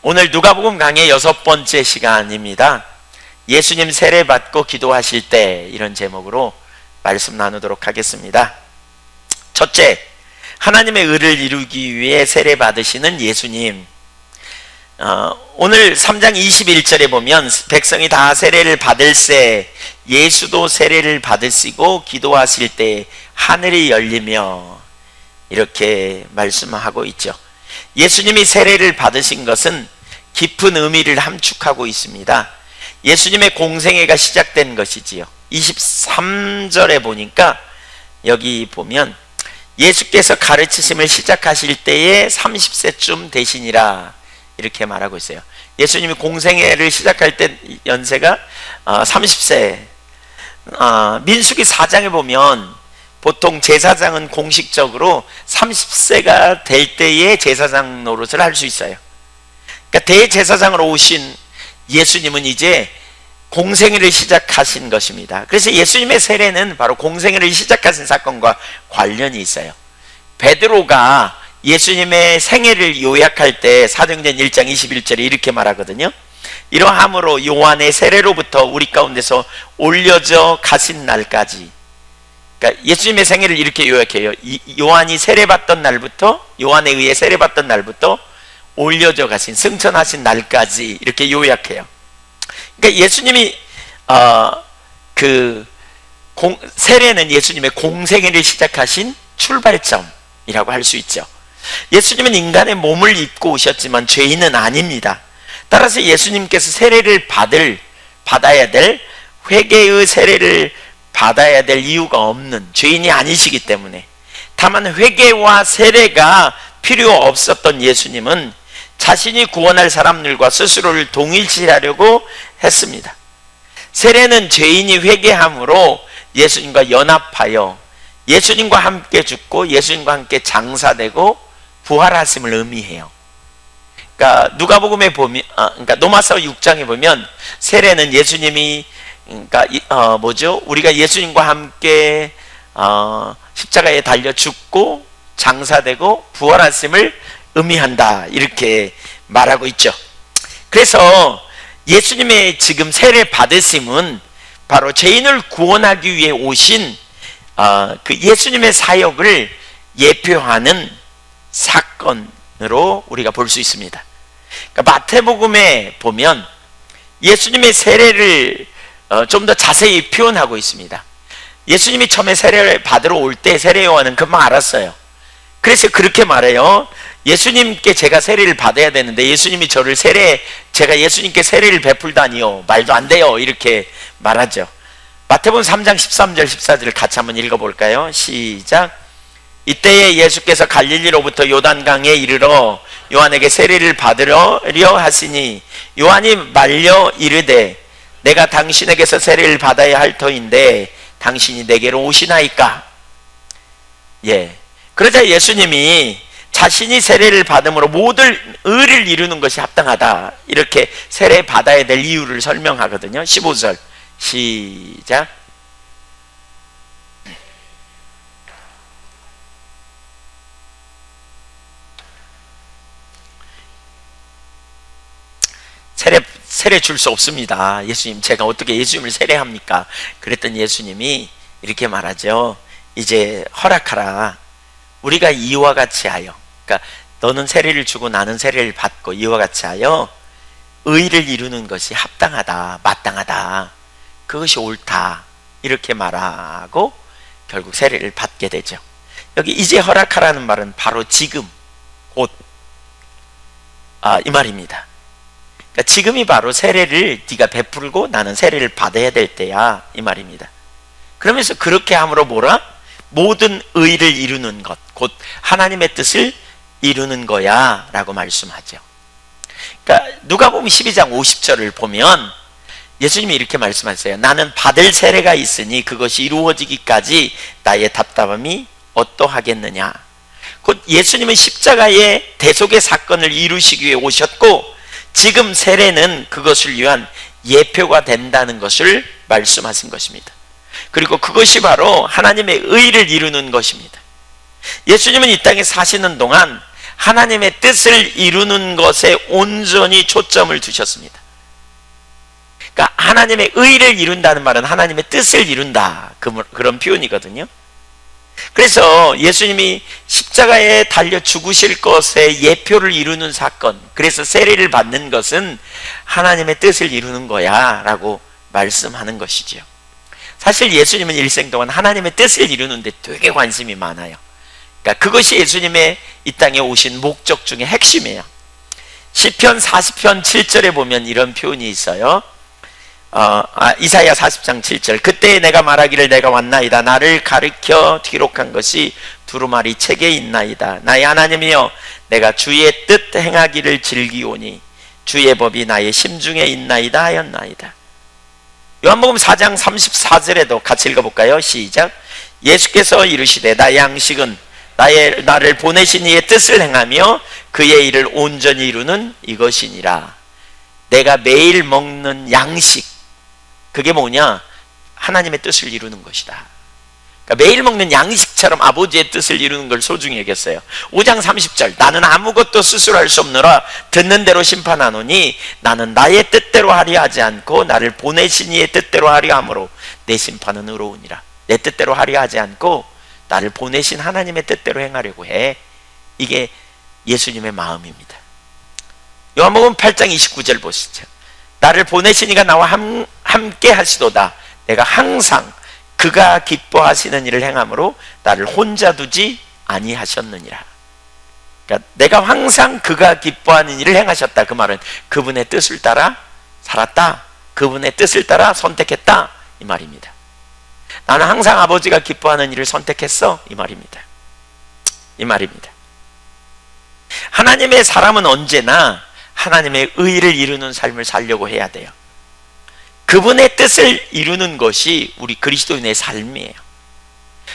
오늘 누가복음 강의 6번째 시간입니다. 예수님 세례 받고 기도하실 때, 이런 제목으로 말씀 나누도록 하겠습니다. 첫째, 하나님의 의를 이루기 위해 세례 받으시는 예수님. 오늘 3장 21절에 보면 백성이 다 세례를 받을새 예수도 세례를 받으시고 기도하실 때 하늘이 열리며, 이렇게 말씀하고 있죠. 예수님이 세례를 받으신 것은 깊은 의미를 함축하고 있습니다. 예수님의 공생애가 시작된 것이지요. 23절에 보니까, 여기 보면 예수께서 가르치심을 시작하실 때에 30세쯤 되시니라, 이렇게 말하고 있어요. 예수님이 공생애를 시작할 때 연세가 30세. 민수기 4장에 보면 보통 제사장은 공식적으로 30세가 될 때에 제사장 노릇을 할 수 있어요. 그러니까 대제사장으로 오신 예수님은 이제 공생애를 시작하신 것입니다. 그래서 예수님의 세례는 바로 공생애를 시작하신 사건과 관련이 있어요. 베드로가 예수님의 생애를 요약할 때 사도행전 1장 21절에 이렇게 말하거든요. 이러함으로 요한의 세례로부터 우리 가운데서 올려져 가신 날까지, 그러니까 예수님의 생애를 이렇게 요약해요. 요한이 세례받던 날부터, 요한에 의해 세례받던 날부터 올려져 가신, 승천하신 날까지, 이렇게 요약해요. 그러니까 예수님이 세례는 예수님의 공생애를 시작하신 출발점이라고 할 수 있죠. 예수님은 인간의 몸을 입고 오셨지만 죄인은 아닙니다. 따라서 예수님께서 세례를 받아야 될, 회개의 세례를 받아야 될 이유가 없는 죄인이 아니시기 때문에, 다만 회개와 세례가 필요 없었던 예수님은 자신이 구원할 사람들과 스스로를 동일시하려고 했습니다. 세례는 죄인이 회개함으로 예수님과 연합하여 예수님과 함께 죽고 예수님과 함께 장사되고 부활하심을 의미해요. 그러니까 누가복음에 보면, 그러니까 로마서 6장에 보면 세례는 예수님이, 그러니까 우리가 예수님과 함께 십자가에 달려 죽고 장사되고 부활하심을 의미한다, 이렇게 말하고 있죠. 그래서 예수님의 지금 세례 받으심은 바로 죄인을 구원하기 위해 오신 그 예수님의 사역을 예표하는 사건으로 우리가 볼 수 있습니다. 그러니까 마태복음에 보면 예수님의 세례를 좀 더 자세히 표현하고 있습니다. 예수님이 처음에 세례를 받으러 올 때 세례 요한은 금방 알았어요. 그래서 그렇게 말해요. 예수님께 제가 세례를 받아야 되는데 예수님이 제가 예수님께 세례를 베풀다니요, 말도 안 돼요, 이렇게 말하죠. 마태복음 3장 13절 14절을 같이 한번 읽어볼까요? 시작. 이때에 예수께서 갈릴리로부터 요단강에 이르러 요한에게 세례를 받으려 하시니 요한이 말려 이르되 내가 당신에게서 세례를 받아야 할 터인데 당신이 내게로 오시나이까. 그러자 예수님이 자신이 세례를 받음으로 모든 의를 이루는 것이 합당하다, 이렇게 세례 받아야 될 이유를 설명하거든요. 15절 시작. 세례 줄 수 없습니다. 예수님, 제가 어떻게 예수님을 세례합니까? 그랬더니 예수님이 이렇게 말하죠. 이제 허락하라. 우리가 이와 같이 하여, 그러니까 너는 세례를 주고 나는 세례를 받고 이와 같이 하여 의를 이루는 것이 합당하다, 마땅하다, 그것이 옳다, 이렇게 말하고 결국 세례를 받게 되죠. 여기 이제 허락하라는 말은 바로 지금, 곧, 이 말입니다. 그러니까 지금이 바로 세례를 네가 베풀고 나는 세례를 받아야 될 때야, 이 말입니다. 그러면서 그렇게 함으로 뭐라? 모든 의를 이루는 것, 곧 하나님의 뜻을 이루는 거야 라고 말씀하죠. 그러니까 누가복음 12장 50절을 보면 예수님이 이렇게 말씀하세요. 나는 받을 세례가 있으니 그것이 이루어지기까지 나의 답답함이 어떠하겠느냐. 곧 예수님은 십자가의 대속의 사건을 이루시기 위해 오셨고 지금 세례는 그것을 위한 예표가 된다는 것을 말씀하신 것입니다. 그리고 그것이 바로 하나님의 의를 이루는 것입니다. 예수님은 이 땅에 사시는 동안 하나님의 뜻을 이루는 것에 온전히 초점을 두셨습니다. 그러니까 하나님의 의를 이룬다는 말은 하나님의 뜻을 이룬다, 그런 표현이거든요. 그래서 예수님이 십자가에 달려 죽으실 것의 예표를 이루는 사건, 그래서 세례를 받는 것은 하나님의 뜻을 이루는 거야 라고 말씀하는 것이지요. 사실 예수님은 일생 동안 하나님의 뜻을 이루는데 되게 관심이 많아요. 그러니까 그것이 예수님의 이 땅에 오신 목적 중에 핵심이에요. 시편 40편 7절에 보면 이런 표현이 있어요. 이사야 40장 7절, 그때 내가 말하기를 내가 왔나이다. 나를 가르쳐 기록한 것이 두루마리 책에 있나이다. 나의 하나님이여, 내가 주의 뜻 행하기를 즐기오니 주의 법이 나의 심중에 있나이다 하였나이다. 요한복음 4장 34절에도 같이 읽어볼까요? 시작. 예수께서 이르시되 나의 양식은 나를 보내신 이의 뜻을 행하며 그의 일을 온전히 이루는 이것이니라. 내가 매일 먹는 양식, 그게 뭐냐? 하나님의 뜻을 이루는 것이다. 그러니까 매일 먹는 양식처럼 아버지의 뜻을 이루는 걸 소중히 여겼어요. 5장 30절, 나는 아무것도 스스로 할 수 없노라. 듣는 대로 심판하노니 나는 나의 뜻대로 하려 하지 않고 나를 보내신 이의 뜻대로 하려 함으로 내 심판은 의로우니라. 내 뜻대로 하려 하지 않고 나를 보내신 하나님의 뜻대로 행하려고 해. 이게 예수님의 마음입니다. 요한복음 8장 29절 보시죠. 나를 보내신 이가 나와 함께 하시도다. 내가 항상 그가 기뻐하시는 일을 행함으로 나를 혼자 두지 아니하셨느니라. 그러니까 내가 항상 그가 기뻐하는 일을 행하셨다. 그 말은 그분의 뜻을 따라 살았다, 그분의 뜻을 따라 선택했다, 이 말입니다. 나는 항상 아버지가 기뻐하는 일을 선택했어, 이 말입니다. 이 말입니다. 하나님의 사람은 언제나 하나님의 의를 이루는 삶을 살려고 해야 돼요. 그분의 뜻을 이루는 것이 우리 그리스도인의 삶이에요.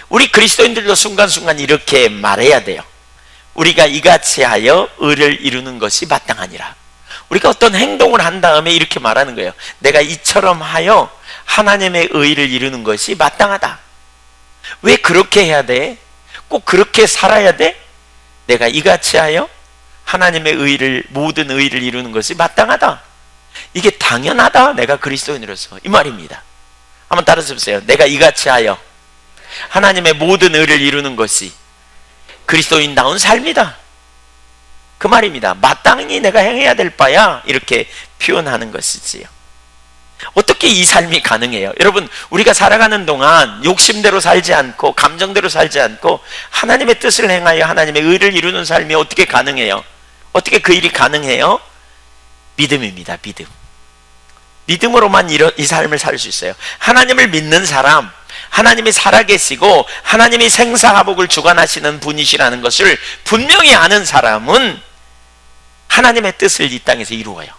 우리 그리스도인들도 순간순간 이렇게 말해야 돼요. 우리가 이같이 하여 의를 이루는 것이 마땅하니라. 우리가 어떤 행동을 한 다음에 이렇게 말하는 거예요. 내가 이처럼 하여 하나님의 의를 이루는 것이 마땅하다. 왜 그렇게 해야 돼? 꼭 그렇게 살아야 돼? 내가 이같이 하여 하나님의 의를, 모든 의를 이루는 것이 마땅하다. 이게 당연하다, 내가 그리스도인으로서, 이 말입니다. 한번 따라서 보세요. 내가 이같이 하여 하나님의 모든 의를 이루는 것이 그리스도인다운 삶이다, 그 말입니다. 마땅히 내가 행해야 될 바야, 이렇게 표현하는 것이지요. 어떻게 이 삶이 가능해요? 여러분, 우리가 살아가는 동안 욕심대로 살지 않고 감정대로 살지 않고 하나님의 뜻을 행하여 하나님의 의를 이루는 삶이 어떻게 가능해요? 어떻게 그 일이 가능해요? 믿음입니다. 믿음. 믿음으로만 이 삶을 살 수 있어요. 하나님을 믿는 사람, 하나님이 살아계시고 하나님이 생사화복을 주관하시는 분이시라는 것을 분명히 아는 사람은 하나님의 뜻을 이 땅에서 이루어요.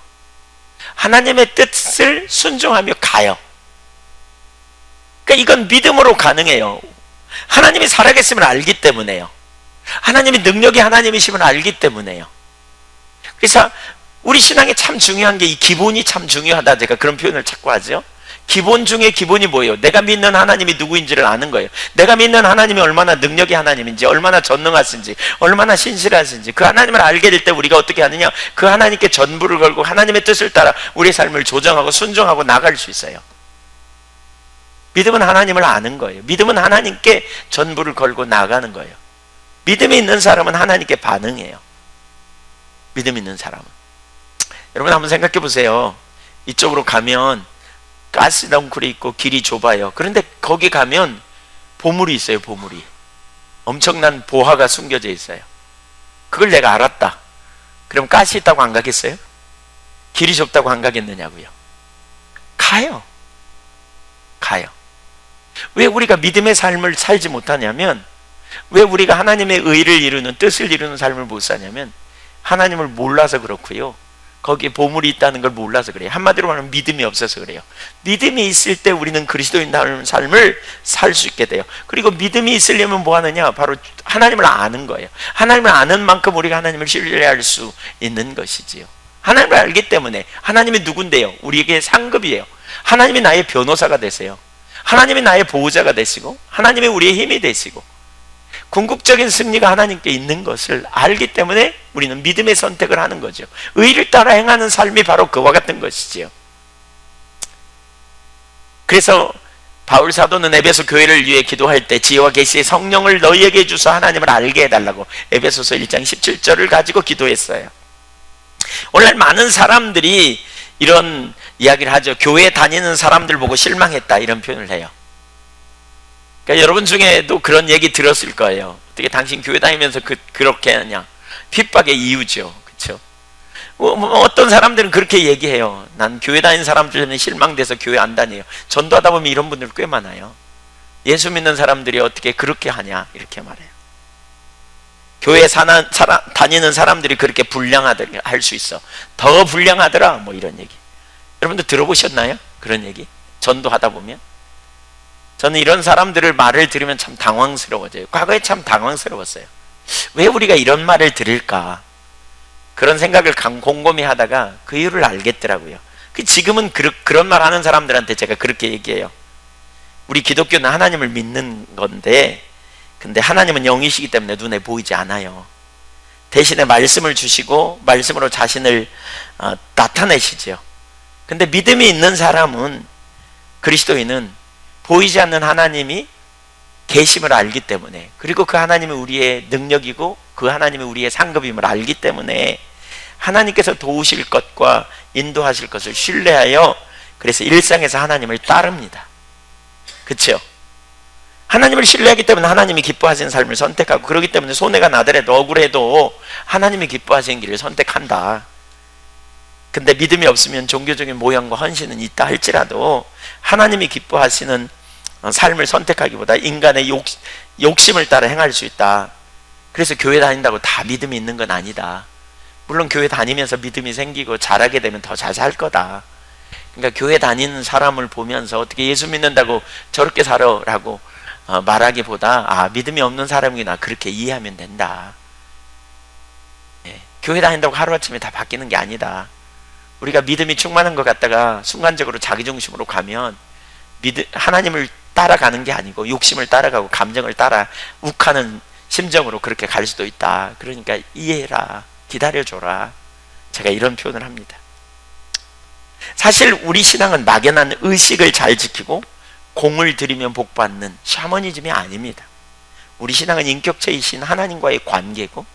하나님의 뜻을 순종하며 가요. 그러니까 이건 믿음으로 가능해요. 하나님이 살아계심을 알기 때문에요. 하나님이 능력이 하나님이심을 알기 때문에요. 그래서 우리 신앙에 참 중요한 게 이 기본이 참 중요하다, 제가 그런 표현을 자꾸 하죠. 기본 중에 기본이 뭐예요? 내가 믿는 하나님이 누구인지를 아는 거예요. 내가 믿는 하나님이 얼마나 능력이 하나님인지, 얼마나 전능하신지, 얼마나 신실하신지, 그 하나님을 알게 될 때 우리가 어떻게 하느냐? 그 하나님께 전부를 걸고 하나님의 뜻을 따라 우리의 삶을 조정하고 순종하고 나갈 수 있어요. 믿음은 하나님을 아는 거예요. 믿음은 하나님께 전부를 걸고 나가는 거예요. 믿음이 있는 사람은 하나님께 반응해요. 믿음 있는 사람은. 여러분 한번 생각해 보세요. 이쪽으로 가면 가스덩굴이 있고 길이 좁아요. 그런데 거기 가면 보물이 있어요. 보물이. 엄청난 보화가 숨겨져 있어요. 그걸 내가 알았다. 그럼 가스 있다고 안 가겠어요? 길이 좁다고 안 가겠느냐고요. 가요. 가요. 왜 우리가 믿음의 삶을 살지 못하냐면, 왜 우리가 하나님의 의를 이루는, 뜻을 이루는 삶을 못 사냐면 하나님을 몰라서 그렇고요. 거기에 보물이 있다는 걸 몰라서 그래요. 한마디로 말하면 믿음이 없어서 그래요. 믿음이 있을 때 우리는 그리스도인다운 삶을 살 수 있게 돼요. 그리고 믿음이 있으려면 뭐 하느냐? 바로 하나님을 아는 거예요. 하나님을 아는 만큼 우리가 하나님을 신뢰할 수 있는 것이지요. 하나님을 알기 때문에. 하나님이 누군데요? 우리에게 상급이에요. 하나님이 나의 변호사가 되세요. 하나님이 나의 보호자가 되시고 하나님이 우리의 힘이 되시고, 궁극적인 승리가 하나님께 있는 것을 알기 때문에 우리는 믿음의 선택을 하는 거죠. 의를 따라 행하는 삶이 바로 그와 같은 것이지요. 그래서 바울 사도는 에베소 교회를 위해 기도할 때 지혜와 계시의 성령을 너희에게 주사 하나님을 알게 해달라고 에베소서 1장 17절을 가지고 기도했어요. 오늘날 많은 사람들이 이런 이야기를 하죠. 교회 다니는 사람들 보고 실망했다, 이런 표현을 해요. 그러니까 여러분 중에도 그런 얘기 들었을 거예요. 어떻게 당신 교회 다니면서 그렇게 하냐. 핍박의 이유죠. 그렇죠? 어떤 사람들은 그렇게 얘기해요. 난 교회 다니는 사람들 때문에 실망돼서 교회 안 다녀요. 전도하다 보면 이런 분들 꽤 많아요. 예수 믿는 사람들이 어떻게 그렇게 하냐, 이렇게 말해요. 교회 다니는 사람들이 그렇게 불량하더라, 할 수 있어. 더 불량하더라, 뭐 이런 얘기. 여러분들 들어보셨나요? 그런 얘기? 전도하다 보면? 저는 이런 사람들을 말을 들으면 참 당황스러워져요. 과거에 참 당황스러웠어요. 왜 우리가 이런 말을 들을까? 그런 생각을 곰곰이 하다가 그 이유를 알겠더라고요. 지금은 그런 말 하는 사람들한테 제가 그렇게 얘기해요. 우리 기독교는 하나님을 믿는 건데, 근데 하나님은 영이시기 때문에 눈에 보이지 않아요. 대신에 말씀을 주시고 말씀으로 자신을 나타내시죠. 근데 믿음이 있는 사람은, 그리스도인은 보이지 않는 하나님이 계심을 알기 때문에, 그리고 그 하나님이 우리의 능력이고 그 하나님이 우리의 상급임을 알기 때문에 하나님께서 도우실 것과 인도하실 것을 신뢰하여, 그래서 일상에서 하나님을 따릅니다. 그렇죠? 하나님을 신뢰하기 때문에 하나님이 기뻐하시는 삶을 선택하고, 그렇기 때문에 손해가 나더라도 억울해도 하나님이 기뻐하시는 길을 선택한다. 근데 믿음이 없으면 종교적인 모양과 헌신은 있다 할지라도 하나님이 기뻐하시는 삶을 선택하기보다 인간의 욕심을 따라 행할 수 있다. 그래서 교회 다닌다고 다 믿음이 있는 건 아니다. 물론 교회 다니면서 믿음이 생기고 잘하게 되면 더 잘 살 거다. 그러니까 교회 다니는 사람을 보면서 어떻게 예수 믿는다고 저렇게 살아라고 말하기보다, 믿음이 없는 사람이구나, 그렇게 이해하면 된다. 교회 다닌다고 하루아침에 다 바뀌는 게 아니다. 우리가 믿음이 충만한 것 같다가 순간적으로 자기중심으로 가면 하나님을 따라가는 게 아니고 욕심을 따라가고 감정을 따라 욱하는 심정으로 그렇게 갈 수도 있다. 그러니까 이해해라, 기다려줘라. 제가 이런 표현을 합니다. 사실 우리 신앙은 막연한 의식을 잘 지키고 공을 들이면 복받는 샤머니즘이 아닙니다. 우리 신앙은 인격체이신 하나님과의 관계고,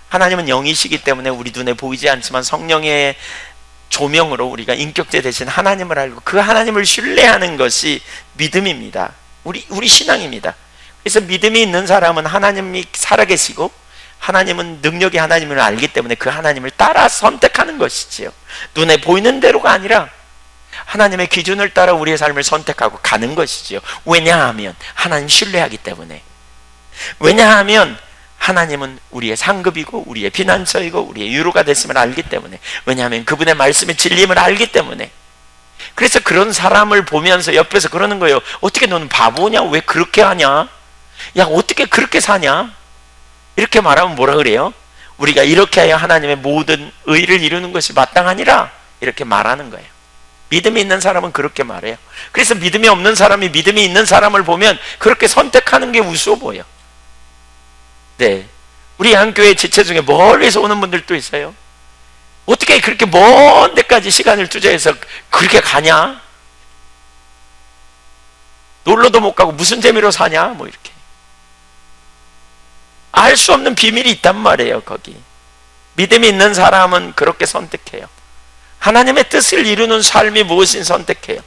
하나님은 영이시기 때문에 우리 눈에 보이지 않지만 성령의 조명으로 우리가 인격체 대신 하나님을 알고 그 하나님을 신뢰하는 것이 믿음입니다. 우리 신앙입니다. 그래서 믿음이 있는 사람은 하나님이 살아계시고 하나님은 능력의 하나님을 알기 때문에 그 하나님을 따라 선택하는 것이지요. 눈에 보이는 대로가 아니라 하나님의 기준을 따라 우리의 삶을 선택하고 가는 것이지요. 왜냐하면 하나님 신뢰하기 때문에. 왜냐하면 하나님은 우리의 상급이고 우리의 피난처이고 우리의 위로가 됐음을 알기 때문에. 왜냐하면 그분의 말씀의 진리임을 알기 때문에. 그래서 그런 사람을 보면서 옆에서 그러는 거예요. 어떻게 너는 바보냐? 왜 그렇게 하냐? 야, 어떻게 그렇게 사냐? 이렇게 말하면 뭐라 그래요? 우리가 이렇게 하여 하나님의 모든 의를 이루는 것이 마땅하니라, 이렇게 말하는 거예요. 믿음이 있는 사람은 그렇게 말해요. 그래서 믿음이 없는 사람이 믿음이 있는 사람을 보면 그렇게 선택하는 게 우스워 보여. 네, 우리 한교회 지체 중에 멀리서 오는 분들도 있어요. 어떻게 그렇게 먼 데까지 시간을 투자해서 그렇게 가냐? 놀러도 못 가고 무슨 재미로 사냐? 뭐 이렇게 알 수 없는 비밀이 있단 말이에요. 거기 믿음이 있는 사람은 그렇게 선택해요. 하나님의 뜻을 이루는 삶이 무엇인 선택해요.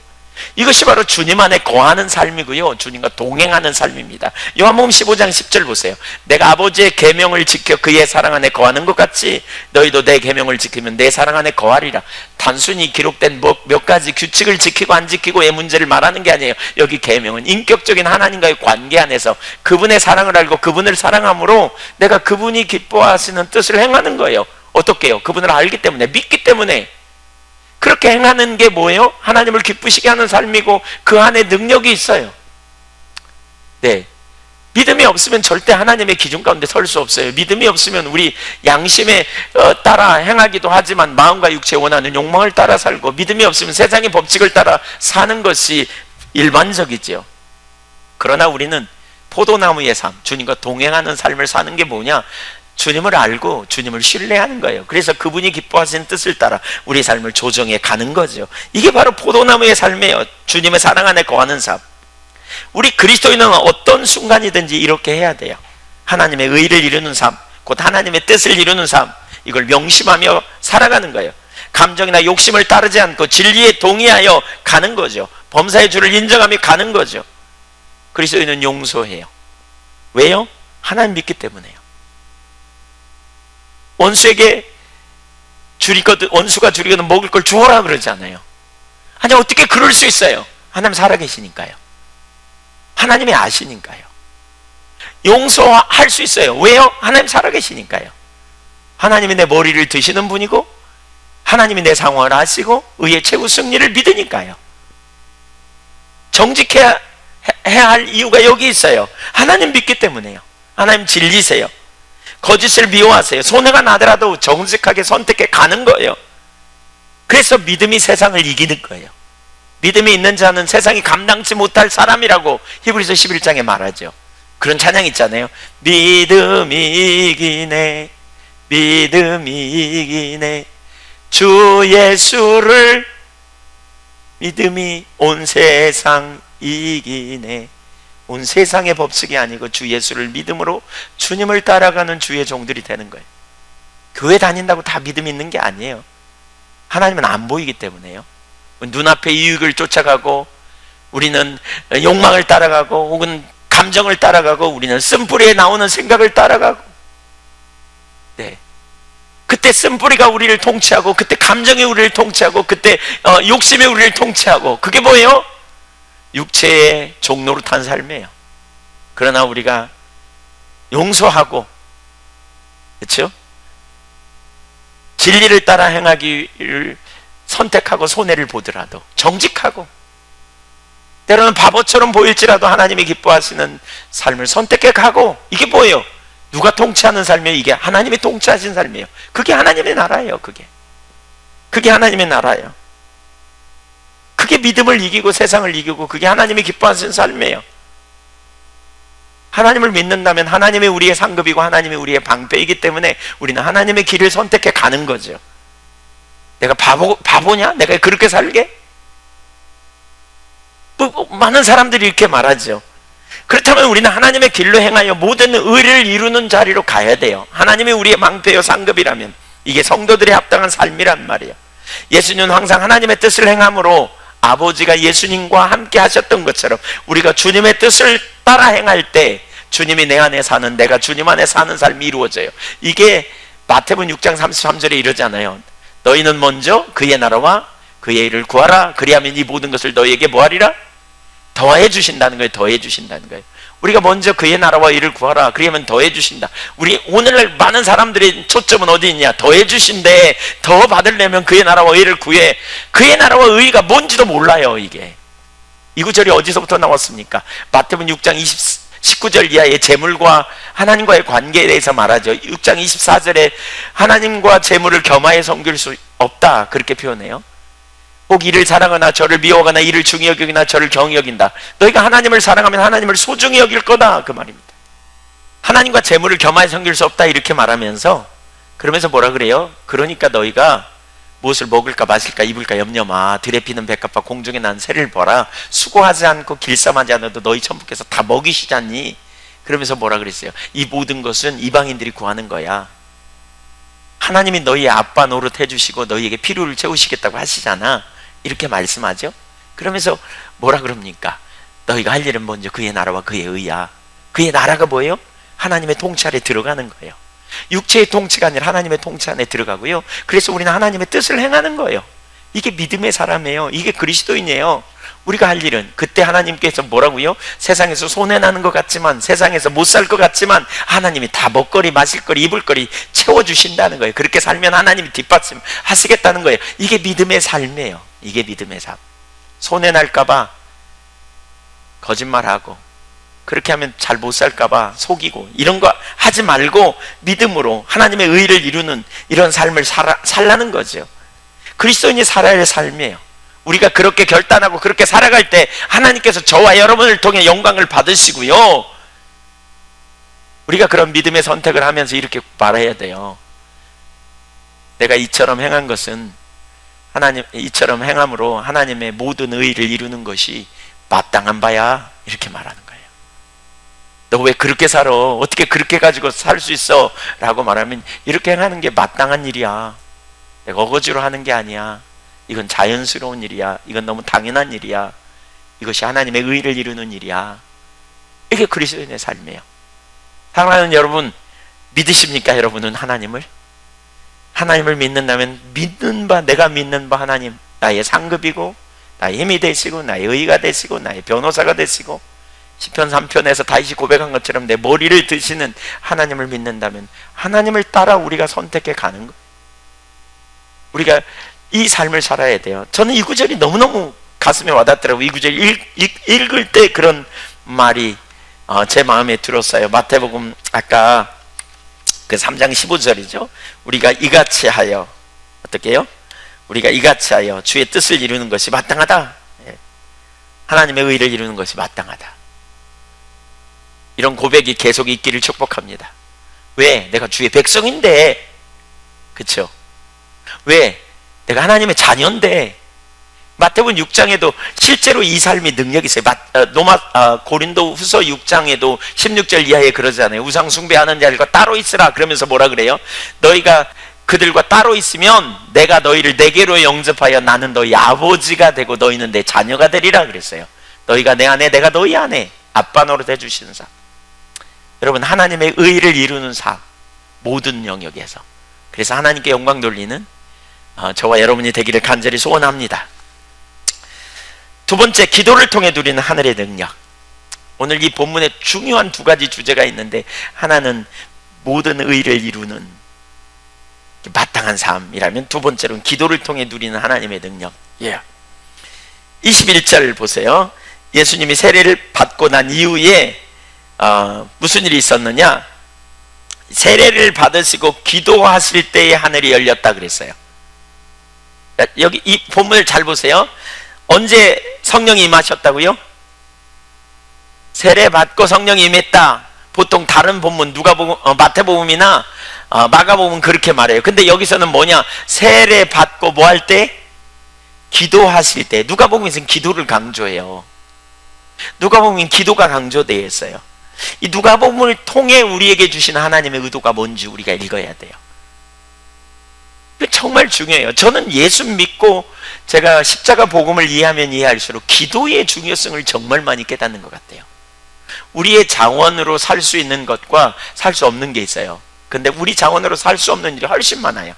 이것이 바로 주님 안에 거하는 삶이고요, 주님과 동행하는 삶입니다. 요한복음 15장 10절 보세요. 내가 아버지의 계명을 지켜 그의 사랑 안에 거하는 것 같이 너희도 내 계명을 지키면 내 사랑 안에 거하리라. 단순히 기록된 몇 가지 규칙을 지키고 안 지키고의 문제를 말하는 게 아니에요. 여기 계명은 인격적인 하나님과의 관계 안에서 그분의 사랑을 알고 그분을 사랑함으로 내가 그분이 기뻐하시는 뜻을 행하는 거예요. 어떻게요? 그분을 알기 때문에, 믿기 때문에. 그렇게 행하는 게 뭐예요? 하나님을 기쁘시게 하는 삶이고 그 안에 능력이 있어요. 네, 믿음이 없으면 절대 하나님의 기준 가운데 설 수 없어요. 믿음이 없으면 우리 양심에 따라 행하기도 하지만 마음과 육체에 원하는 욕망을 따라 살고, 믿음이 없으면 세상의 법칙을 따라 사는 것이 일반적이지요. 그러나 우리는 포도나무의 삶, 주님과 동행하는 삶을 사는 게 뭐냐? 주님을 알고 주님을 신뢰하는 거예요. 그래서 그분이 기뻐하시는 뜻을 따라 우리 삶을 조정해 가는 거죠. 이게 바로 포도나무의 삶이에요. 주님의 사랑 안에 거하는 삶. 우리 그리스도인은 어떤 순간이든지 이렇게 해야 돼요. 하나님의 의를 이루는 삶, 곧 하나님의 뜻을 이루는 삶, 이걸 명심하며 살아가는 거예요. 감정이나 욕심을 따르지 않고 진리에 동의하여 가는 거죠. 범사의 주를 인정하며 가는 거죠. 그리스도인은 용서해요. 왜요? 하나님 믿기 때문에요. 원수에게 원수가 줄이거든 먹을 걸 주어라 그러지 않아요. 아니, 어떻게 그럴 수 있어요? 하나님 살아계시니까요. 하나님이 아시니까요. 용서할 수 있어요. 왜요? 하나님 살아계시니까요. 하나님이 내 머리를 드시는 분이고 하나님이 내 상황을 아시고 의의 최후 승리를 믿으니까요. 정직해야 할 이유가 여기 있어요. 하나님 믿기 때문에요. 하나님 진리세요. 거짓을 미워하세요. 손해가 나더라도 정직하게 선택해 가는 거예요. 그래서 믿음이 세상을 이기는 거예요. 믿음이 있는 자는 세상이 감당치 못할 사람이라고 히브리서 11장에 말하죠. 그런 찬양 있잖아요. 믿음이 이기네, 믿음이 이기네, 주 예수를 믿음이 온 세상 이기네. 온 세상의 법칙이 아니고 주 예수를 믿음으로 주님을 따라가는 주의 종들이 되는 거예요. 교회 다닌다고 다 믿음이 있는 게 아니에요. 하나님은 안 보이기 때문에요. 눈앞의 이익을 쫓아가고 우리는 욕망을 따라가고 혹은 감정을 따라가고 우리는 쓴뿌리에 나오는 생각을 따라가고, 네, 그때 쓴뿌리가 우리를 통치하고 그때 감정이 우리를 통치하고 그때 욕심이 우리를 통치하고, 그게 뭐예요? 육체의 종로로 탄 삶이에요. 그러나 우리가 용서하고, 그렇죠? 진리를 따라 행하기를 선택하고 손해를 보더라도 정직하고, 때로는 바보처럼 보일지라도 하나님이 기뻐하시는 삶을 선택해 가고, 이게 뭐예요? 누가 통치하는 삶이에요? 이게 하나님이 통치하신 삶이에요. 그게 하나님의 나라예요. 그게 하나님의 나라예요. 그게 믿음을 이기고 세상을 이기고 그게 하나님이 기뻐하시는 삶이에요. 하나님을 믿는다면 하나님이 우리의 상급이고 하나님이 우리의 방패이기 때문에 우리는 하나님의 길을 선택해 가는 거죠. 내가 바보냐? 내가 그렇게 살게? 많은 사람들이 이렇게 말하죠. 그렇다면 우리는 하나님의 길로 행하여 모든 의를 이루는 자리로 가야 돼요. 하나님이 우리의 방패요 상급이라면 이게 성도들의 합당한 삶이란 말이에요. 예수님은 항상 하나님의 뜻을 행함으로 아버지가 예수님과 함께 하셨던 것처럼 우리가 주님의 뜻을 따라 행할 때 주님이 내 안에 사는, 내가 주님 안에 사는 삶이 이루어져요. 이게 마태복음 6장 33절에 이러잖아요. 너희는 먼저 그의 나라와 그의 일을 구하라. 그리하면 이 모든 것을 너희에게 뭐하리라? 더해 주신다는 거예요. 더해 주신다는 거예요. 우리가 먼저 그의 나라와 일을 구하라. 그러면 더해 주신다. 우리 오늘날 많은 사람들의 초점은 어디 있냐? 더해 주신대. 더 받으려면 그의 나라와 일을 구해. 그의 나라와 의가 뭔지도 몰라요. 이게 이 구절이 어디서부터 나왔습니까? 마태복음 6장 19절 이하의 재물과 하나님과의 관계에 대해서 말하죠. 6장 24절에 하나님과 재물을 겸하여 섬길 수 없다 그렇게 표현해요. 혹 이를 사랑하나 저를 미워하거나 이를 중히 여기나 저를 경히 여긴다. 너희가 하나님을 사랑하면 하나님을 소중히 여길 거다 그 말입니다. 하나님과 재물을 겸하여 섬길 수 없다 이렇게 말하면서, 그러면서 뭐라 그래요? 그러니까 너희가 무엇을 먹을까 마실까 입을까 염려 마. 들에 피는 백합과 공중에 난 새를 보라. 수고하지 않고 길쌈하지 않아도 너희 천부께서 다 먹이시지 않니? 그러면서 뭐라 그랬어요? 이 모든 것은 이방인들이 구하는 거야. 하나님이 너희의 아빠 노릇 해주시고 너희에게 필요를 채우시겠다고 하시잖아. 이렇게 말씀하죠. 그러면서 뭐라 그럽니까? 너희가 할 일은 먼저 그의 나라와 그의 의야. 그의 나라가 뭐예요? 하나님의 통치 아래 들어가는 거예요. 육체의 통치가 아니라 하나님의 통치 안에 들어가고요. 그래서 우리는 하나님의 뜻을 행하는 거예요. 이게 믿음의 사람이에요. 이게 그리스도인이에요. 우리가 할 일은, 그때 하나님께서 뭐라고요? 세상에서 손해나는 것 같지만, 세상에서 못 살 것 같지만 하나님이 다 먹거리 마실거리 입을거리 채워주신다는 거예요. 그렇게 살면 하나님이 뒷받침 하시겠다는 거예요. 이게 믿음의 삶이에요. 이게 믿음의 삶. 손해날까봐 거짓말하고 그렇게 하면 잘 못 살까봐 속이고 이런 거 하지 말고 믿음으로 하나님의 의를 이루는 이런 삶을 살라는 거죠. 그리스도인이 살아야 할 삶이에요. 우리가 그렇게 결단하고 그렇게 살아갈 때 하나님께서 저와 여러분을 통해 영광을 받으시고요, 우리가 그런 믿음의 선택을 하면서 이렇게 말해야 돼요. 내가 이처럼 행한 것은 이처럼 행함으로 하나님의 모든 의의를 이루는 것이 마땅한 바야. 이렇게 말하는 거예요. 너 왜 그렇게 살아? 어떻게 그렇게 가지고 살 수 있어? 라고 말하면 이렇게 행하는 게 마땅한 일이야. 내가 어거지로 하는 게 아니야. 이건 자연스러운 일이야. 이건 너무 당연한 일이야. 이것이 하나님의 의의를 이루는 일이야. 이게 그리스도인의 삶이에요. 사랑하는 여러분, 믿으십니까? 여러분은 하나님을 믿는다면 믿는 바, 내가 믿는 바 하나님, 나의 상급이고 나의 힘이 되시고 나의 의의가 되시고 나의 변호사가 되시고 시편 3편에서 다윗이 고백한 것처럼 내 머리를 드시는 하나님을 믿는다면 하나님을 따라 우리가 선택해 가는 거예요. 우리가 이 삶을 살아야 돼요. 저는 이 구절이 너무너무 가슴에 와닿더라고요. 이 구절 읽을 때 그런 말이 제 마음에 들었어요. 마태복음 아까 그 3장 15절이죠. 우리가 이같이 하여 어떻게 해요? 우리가 이같이 하여 주의 뜻을 이루는 것이 마땅하다. 하나님의 의를 이루는 것이 마땅하다. 이런 고백이 계속 있기를 축복합니다. 왜? 내가 주의 백성인데, 그쵸? 왜? 내가 하나님의 자녀인데. 마태복음 6장에도 실제로 이 삶이 능력이 있어요. 고린도 후서 6장에도 16절 이하에 그러잖아요. 우상 숭배하는 자들과 따로 있으라. 그러면서 뭐라 그래요? 너희가 그들과 따로 있으면 내가 너희를 내게로 영접하여 나는 너희 아버지가 되고 너희는 내 자녀가 되리라 그랬어요. 너희가 내 안에, 내가 너희 안에 아빠 노릇 해주시는 삶. 여러분, 하나님의 의를 이루는 삶, 모든 영역에서. 그래서 하나님께 영광 돌리는 저와 여러분이 되기를 간절히 소원합니다. 두 번째, 기도를 통해 누리는 하늘의 능력. 오늘 이 본문에 중요한 두 가지 주제가 있는데, 하나는 모든 의를 이루는 마땅한 삶이라면, 두 번째로는 기도를 통해 누리는 하나님의 능력. 21절 보세요. 예수님이 세례를 받고 난 이후에 무슨 일이 있었느냐? 세례를 받으시고 기도하실 때에 하늘이 열렸다 그랬어요. 여기 이 본문을 잘 보세요. 언제 성령이 임하셨다고요? 세례 받고 성령이 임했다. 보통 다른 본문 마태복음이나 마가복음은 그렇게 말해요. 근데 여기서는 뭐냐? 세례 받고 뭐 할 때? 기도하실 때. 누가복음에서는 기도를 강조해요. 누가복음은 기도가 강조되어 있어요. 이 누가복음을 통해 우리에게 주신 하나님의 의도가 뭔지 우리가 읽어야 돼요. 정말 중요해요. 저는 예수 믿고 제가 십자가 복음을 이해하면 이해할수록 기도의 중요성을 정말 많이 깨닫는 것 같아요. 우리의 자원으로 살 수 있는 것과 살 수 없는 게 있어요. 근데 우리 자원으로 살 수 없는 일이 훨씬 많아요.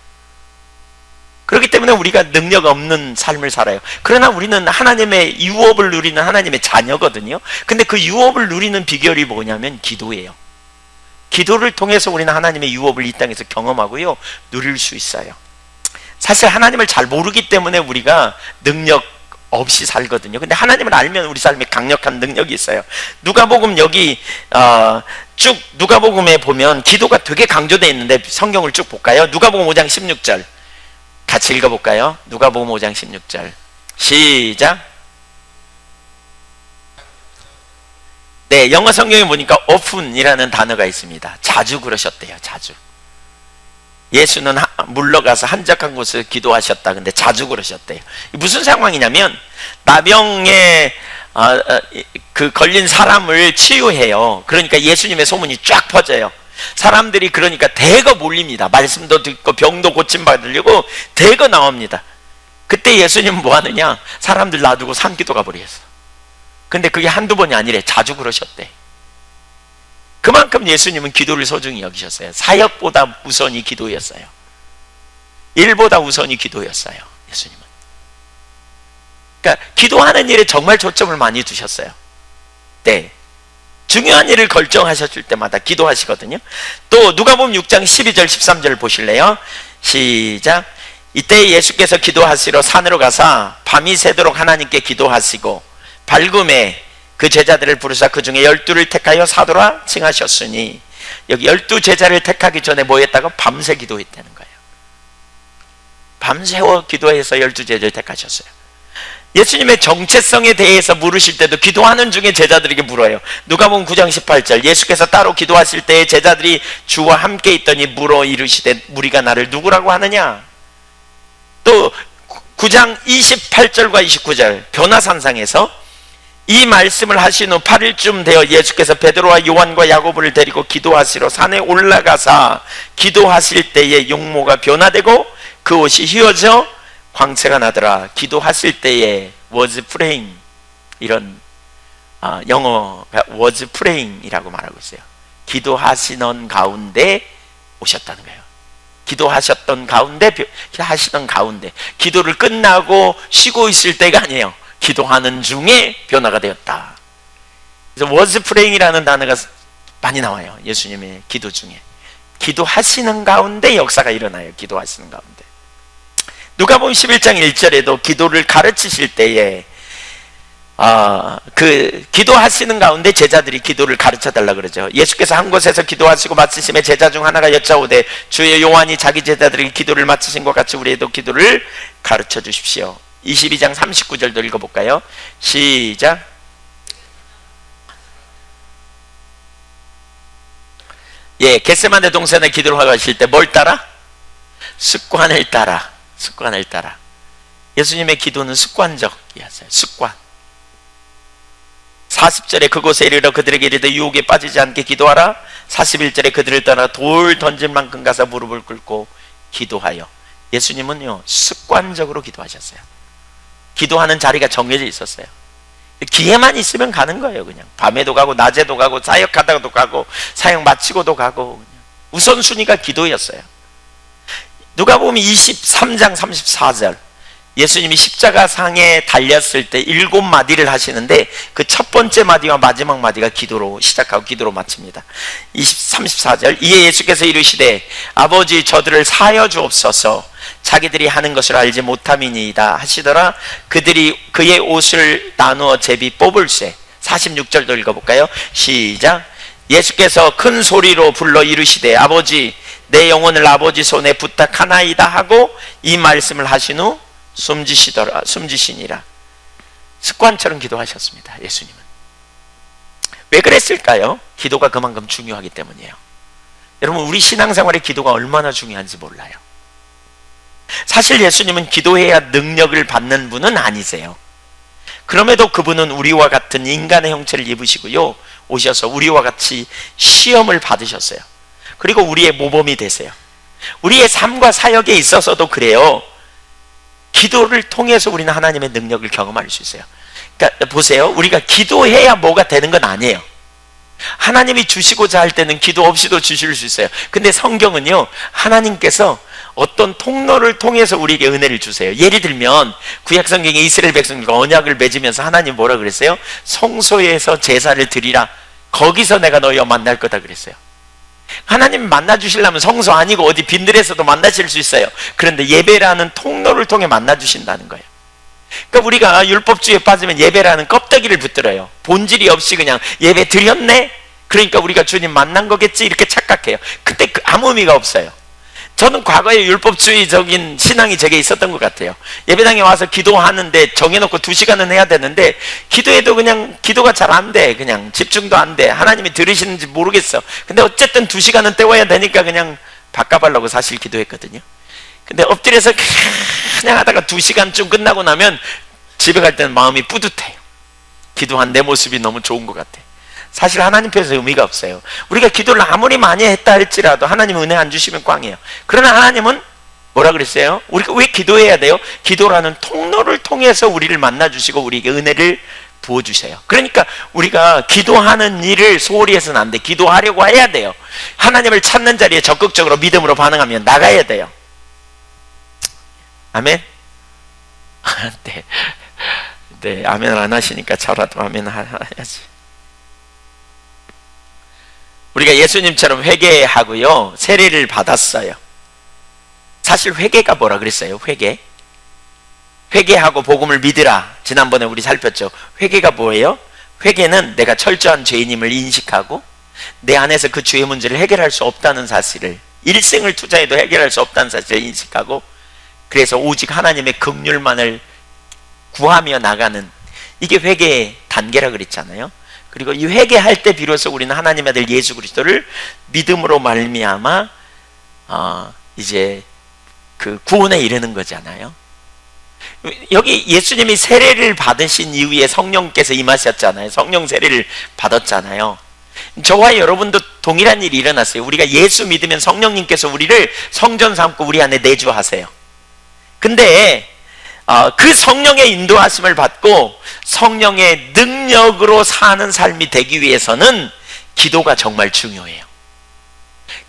그렇기 때문에 우리가 능력 없는 삶을 살아요. 그러나 우리는 하나님의 유업을 누리는 하나님의 자녀거든요. 근데 그 유업을 누리는 비결이 뭐냐면 기도예요. 기도를 통해서 우리는 하나님의 유업을 이 땅에서 경험하고요, 누릴 수 있어요. 사실 하나님을 잘 모르기 때문에 우리가 능력 없이 살거든요. 근데 하나님을 알면 우리 삶에 강력한 능력이 있어요. 누가복음 여기 쭉 누가복음에 보면 기도가 되게 강조되어 있는데 성경을 쭉 볼까요? 누가복음 5장 16절 같이 읽어볼까요? 누가복음 5장 16절 시작. 네, 영어 성경에 보니까 often이라는 단어가 있습니다. 자주 그러셨대요. 자주. 예수는 물러가서 한적한 곳을 기도하셨다. 근데 자주 그러셨대요. 무슨 상황이냐면 나병에 그 걸린 사람을 치유해요. 그러니까 예수님의 소문이 쫙 퍼져요. 사람들이 그러니까 대거 몰립니다. 말씀도 듣고 병도 고침받으려고 대거 나옵니다. 그때 예수님은 뭐 하느냐? 사람들 놔두고 산기도 가버렸어. 근데 그게 한두 번이 아니래. 자주 그러셨대. 그만큼 예수님은 기도를 소중히 여기셨어요. 사역보다 우선이 기도였어요. 일보다 우선이 기도였어요. 예수님은. 그러니까 기도하는 일에 정말 초점을 많이 두셨어요. 네. 중요한 일을 결정하셨을 때마다 기도하시거든요. 또 누가복음 6장 12절 13절 보실래요? 시작. 이때 예수께서 기도하시러 산으로 가사 밤이 새도록 하나님께 기도하시고 밝음에 그 제자들을 부르사 그 중에 12를 택하여 사도라 칭하셨으니, 여기 12 제자를 택하기 전에 뭐 했다고? 밤새 기도했다는 거예요. 밤새워 기도해서 12 제자를 택하셨어요. 예수님의 정체성에 대해서 물으실 때도 기도하는 중에 제자들에게 물어요. 누가복음 9장 18절, 예수께서 따로 기도하실 때 제자들이 주와 함께 있더니 물어 이르시되 무리가 나를 누구라고 하느냐. 또 9장 28절과 29절 변화산상에서 이 말씀을 하신 후 8일쯤 되어 예수께서 베드로와 요한과 야고보를 데리고 기도하시러 산에 올라가사 기도하실 때에 용모가 변화되고 그 옷이 휘어져 광채가 나더라. 기도하실 때에 was praying, 이런 영어가 was praying이라고 말하고 있어요. 기도하시는 가운데 오셨다는 거예요. 기도하셨던 가운데, 하시던 가운데, 기도를 끝나고 쉬고 있을 때가 아니에요. 기도하는 중에 변화가 되었다. 그래서 was praying이라는 단어가 많이 나와요. 예수님의 기도 중에. 기도하시는 가운데 역사가 일어나요. 기도하시는 가운데. 누가복음 11장 1절에도 기도를 가르치실 때에 그 기도하시는 가운데 제자들이 기도를 가르쳐 달라 그러죠. 예수께서 한 곳에서 기도하시고 마치심에 제자 중 하나가 여짜오되 주의 요한이 자기 제자들에게 기도를 마치신 것 같이 우리에도 기도를 가르쳐 주십시오. 22장 39절도 읽어볼까요? 시작. 예, 겟세마네 동산에 기도를 하실 때 뭘 따라? 습관을 따라. 습관을 따라. 예수님의 기도는 습관적이었어요. 습관. 40절에 그곳에 이르러 그들에게 이르되 유혹에 빠지지 않게 기도하라. 41절에 그들을 따라 돌 던질 만큼 가서 무릎을 꿇고 기도하여. 예수님은요 습관적으로 기도하셨어요. 기도하는 자리가 정해져 있었어요. 기회만 있으면 가는 거예요. 그냥 밤에도 가고 낮에도 가고 사역하다가도 가고 사역 마치고도 가고, 그냥 우선순위가 기도였어요. 누가복음 23장 34절, 예수님이 십자가상에 달렸을 때 7마디를 하시는데 그 첫 번째 마디와 마지막 마디가 기도로 시작하고 기도로 마칩니다. 34절, 이에 예수께서 이르시되 아버지 저들을 사하여 주옵소서 자기들이 하는 것을 알지 못함이니이다 하시더라. 그들이 그의 옷을 나누어 제비 뽑을세. 46절도 읽어볼까요? 시작. 예수께서 큰 소리로 불러 이르시되 아버지 내 영혼을 아버지 손에 부탁하나이다 하고 이 말씀을 하신 후 숨지시니라. 습관처럼 기도하셨습니다. 예수님은. 왜 그랬을까요? 기도가 그만큼 중요하기 때문이에요. 여러분, 우리 신앙생활의 기도가 얼마나 중요한지 몰라요. 사실 예수님은 기도해야 능력을 받는 분은 아니세요. 그럼에도 그분은 우리와 같은 인간의 형체를 입으시고요 오셔서 우리와 같이 시험을 받으셨어요. 그리고 우리의 모범이 되세요. 우리의 삶과 사역에 있어서도 그래요. 기도를 통해서 우리는 하나님의 능력을 경험할 수 있어요. 그러니까 보세요, 우리가 기도해야 뭐가 되는 건 아니에요. 하나님이 주시고자 할 때는 기도 없이도 주실 수 있어요. 근데 성경은요 하나님께서 어떤 통로를 통해서 우리에게 은혜를 주세요. 예를 들면 구약성경에 이스라엘 백성들과 언약을 맺으면서 하나님 뭐라 그랬어요? 성소에서 제사를 드리라. 거기서 내가 너희와 만날 거다 그랬어요. 하나님 만나 주시려면 성소 아니고 어디 빈들에서도 만나실 수 있어요. 그런데 예배라는 통로를 통해 만나 주신다는 거예요. 그러니까 우리가 율법주의에 빠지면 예배라는 껍데기를 붙들어요. 본질이 없이 그냥 예배 드렸네? 그러니까 우리가 주님 만난 거겠지? 이렇게 착각해요. 그때 아무 의미가 없어요. 저는 과거에 율법주의적인 신앙이 제게 있었던 것 같아요. 예배당에 와서 기도하는데 정해놓고 2시간은 해야 되는데 기도해도 그냥 기도가 잘 안 돼. 그냥 집중도 안 돼. 하나님이 들으시는지 모르겠어. 근데 어쨌든 2시간은 때워야 되니까 그냥 바꿔보려고 사실 기도했거든요. 근데 엎드려서 그냥 하다가 2시간쯤 끝나고 나면 집에 갈 때는 마음이 뿌듯해요. 기도한 내 모습이 너무 좋은 것 같아. 사실 하나님 편에서 의미가 없어요. 우리가 기도를 아무리 많이 했다 할지라도 하나님 은혜 안 주시면 꽝이에요. 그러나 하나님은 뭐라 그랬어요? 우리가 왜 기도해야 돼요? 기도라는 통로를 통해서 우리를 만나주시고 우리에게 은혜를 부어주세요. 그러니까 우리가 기도하는 일을 소홀히 해서는 안 돼. 기도하려고 해야 돼요. 하나님을 찾는 자리에 적극적으로 믿음으로 반응하면 나가야 돼요. 아멘? 네, 아멘 안 하시니까 저라도 아멘 해야지. 우리가 예수님처럼 회개하고요 세례를 받았어요. 사실 회개가 뭐라 그랬어요? 회개하고 복음을 믿으라. 지난번에 우리 살폈죠. 회개가 뭐예요? 회개는 내가 철저한 죄인임을 인식하고 내 안에서 그 죄의 문제를 해결할 수 없다는 사실을, 일생을 투자해도 해결할 수 없다는 사실을 인식하고, 그래서 오직 하나님의 긍휼만을 구하며 나가는, 이게 회개의 단계라 그랬잖아요. 그리고 이 회개할 때 비로소 우리는 하나님의 아들 예수 그리스도를 믿음으로 말미암아 이제 그 구원에 이르는 거잖아요. 여기 예수님이 세례를 받으신 이후에 성령께서 임하셨잖아요. 성령 세례를 받았잖아요. 저와 여러분도 동일한 일이 일어났어요. 우리가 예수 믿으면 성령님께서 우리를 성전 삼고 우리 안에 내주하세요. 근데 그 성령의 인도하심을 받고 성령의 능력으로 사는 삶이 되기 위해서는 기도가 정말 중요해요.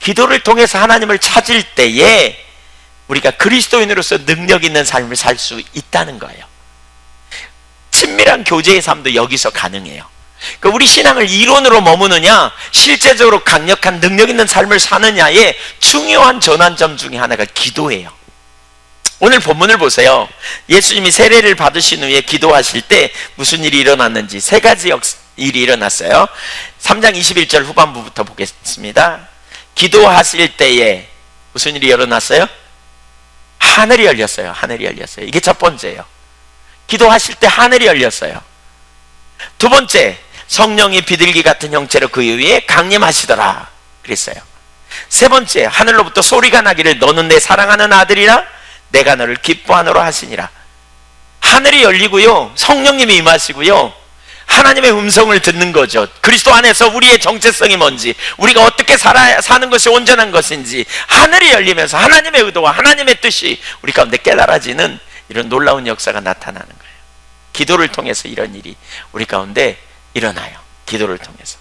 기도를 통해서 하나님을 찾을 때에 우리가 그리스도인으로서 능력 있는 삶을 살 수 있다는 거예요. 친밀한 교제의 삶도 여기서 가능해요. 그러니까 우리 신앙을 이론으로 머무느냐, 실제적으로 강력한 능력 있는 삶을 사느냐의 중요한 전환점 중에 하나가 기도예요. 오늘 본문을 보세요. 예수님이 세례를 받으신 후에 기도하실 때 무슨 일이 일어났는지 세 가지 일이 일어났어요. 3장 21절 후반부부터 보겠습니다. 기도하실 때에 무슨 일이 일어났어요? 하늘이 열렸어요. 하늘이 열렸어요. 이게 첫 번째예요. 기도하실 때 하늘이 열렸어요. 두 번째, 성령이 비둘기 같은 형체로 그 위에 강림하시더라 그랬어요. 세 번째, 하늘로부터 소리가 나기를 너는 내 사랑하는 아들이라 내가 너를 기뻐하노라 하시니라. 하늘이 열리고요, 성령님이 임하시고요, 하나님의 음성을 듣는 거죠. 그리스도 안에서 우리의 정체성이 뭔지, 우리가 어떻게 사는 것이 온전한 것인지 하늘이 열리면서 하나님의 의도와 하나님의 뜻이 우리 가운데 깨달아지는 이런 놀라운 역사가 나타나는 거예요. 기도를 통해서 이런 일이 우리 가운데 일어나요. 기도를 통해서.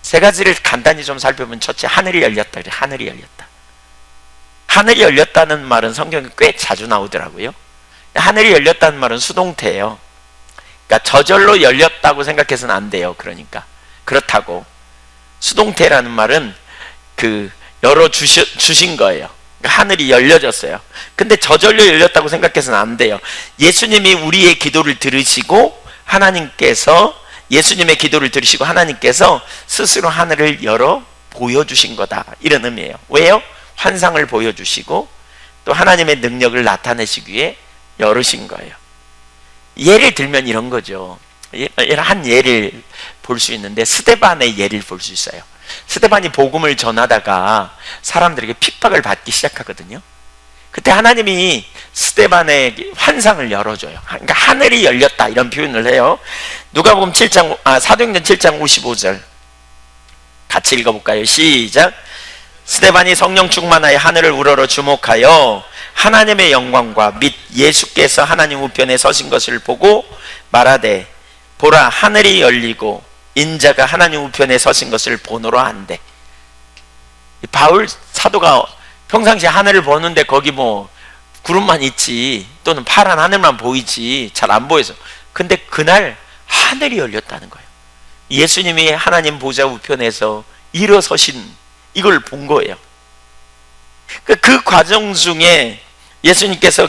세 가지를 간단히 좀 살펴보면, 첫째, 하늘이 열렸다. 하늘이 열렸다. 하늘이 열렸다는 말은 성경에 꽤 자주 나오더라고요. 하늘이 열렸다는 말은 수동태예요. 그러니까 저절로 열렸다고 생각해서는 안 돼요. 그러니까 그렇다고 수동태라는 말은 열어주신 거예요. 그러니까 하늘이 열려졌어요. 근데 저절로 열렸다고 생각해서는 안 돼요. 예수님이 우리의 기도를 들으시고 예수님의 기도를 들으시고 하나님께서 스스로 하늘을 열어 보여주신 거다, 이런 의미예요. 왜요? 환상을 보여주시고 또 하나님의 능력을 나타내시기 위해 열으신 거예요. 예를 들면 이런 거죠. 한 예를 볼 수 있는데, 스데반의 예를 볼 수 있어요. 스데반이 복음을 전하다가 사람들에게 핍박을 받기 시작하거든요. 그때 하나님이 스데반의 환상을 열어줘요. 그러니까 하늘이 열렸다, 이런 표현을 해요. 누가복음 사도행전 7장 55절 같이 읽어볼까요? 시작. 스데반이 성령 충만하여 하늘을 우러러 주목하여 하나님의 영광과 및 예수께서 하나님 우편에 서신 것을 보고 말하되, 보라, 하늘이 열리고 인자가 하나님 우편에 서신 것을 보노라 한대. 바울 사도가 평상시에 하늘을 보는데 거기 뭐 구름만 있지, 또는 파란 하늘만 보이지 잘 안 보여서. 근데 그날 하늘이 열렸다는 거예요. 예수님이 하나님 보좌 우편에서 일어서신 이걸 본 거예요. 그 과정 중에 예수님께서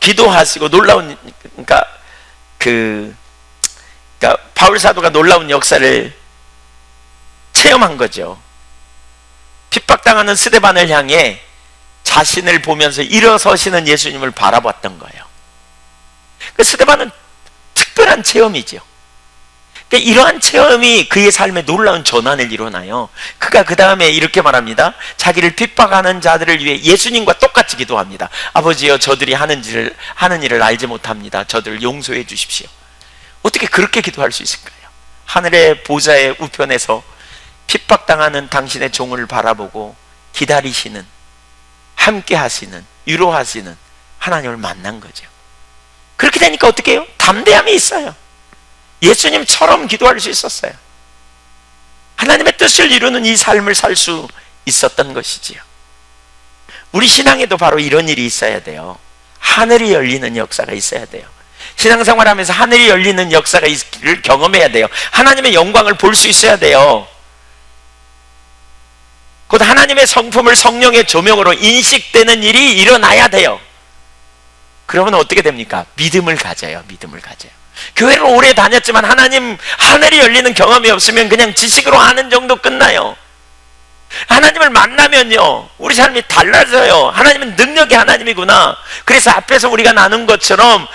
기도하시고 놀라운, 그러니까 바울 사도가 놀라운 역사를 체험한 거죠. 핍박당하는 스데반을 향해 자신을 보면서 일어서시는 예수님을 바라봤던 거예요. 그 스데반은 특별한 체험이죠. 그러니까 이러한 체험이 그의 삶에 놀라운 전환을 일어나요. 그가 그 다음에 이렇게 말합니다. 자기를 핍박하는 자들을 위해 예수님과 똑같이 기도합니다. 아버지여, 저들이 하는 일을 알지 못합니다. 저들을 용서해 주십시오. 어떻게 그렇게 기도할 수 있을까요? 하늘의 보좌의 우편에서 핍박당하는 당신의 종을 바라보고 기다리시는, 함께 하시는, 위로하시는 하나님을 만난 거죠. 그렇게 되니까 어떻게 해요? 담대함이 있어요. 예수님처럼 기도할 수 있었어요. 하나님의 뜻을 이루는 이 삶을 살 수 있었던 것이지요. 우리 신앙에도 바로 이런 일이 있어야 돼요. 하늘이 열리는 역사가 있어야 돼요. 신앙생활하면서 하늘이 열리는 역사가 있기를 경험해야 돼요. 하나님의 영광을 볼 수 있어야 돼요. 곧 하나님의 성품을 성령의 조명으로 인식되는 일이 일어나야 돼요. 그러면 어떻게 됩니까? 믿음을 가져요. 믿음을 가져요. 교회를 오래 다녔지만 하늘이 열리는 경험이 없으면 그냥 지식으로 아는 정도 끝나요. 하나님을 하나님을 만나면요, 우리 삶이 달라져요. 하나님은 능력의 하나님이구나. 그래서 앞에서 우리가 나눈 것처럼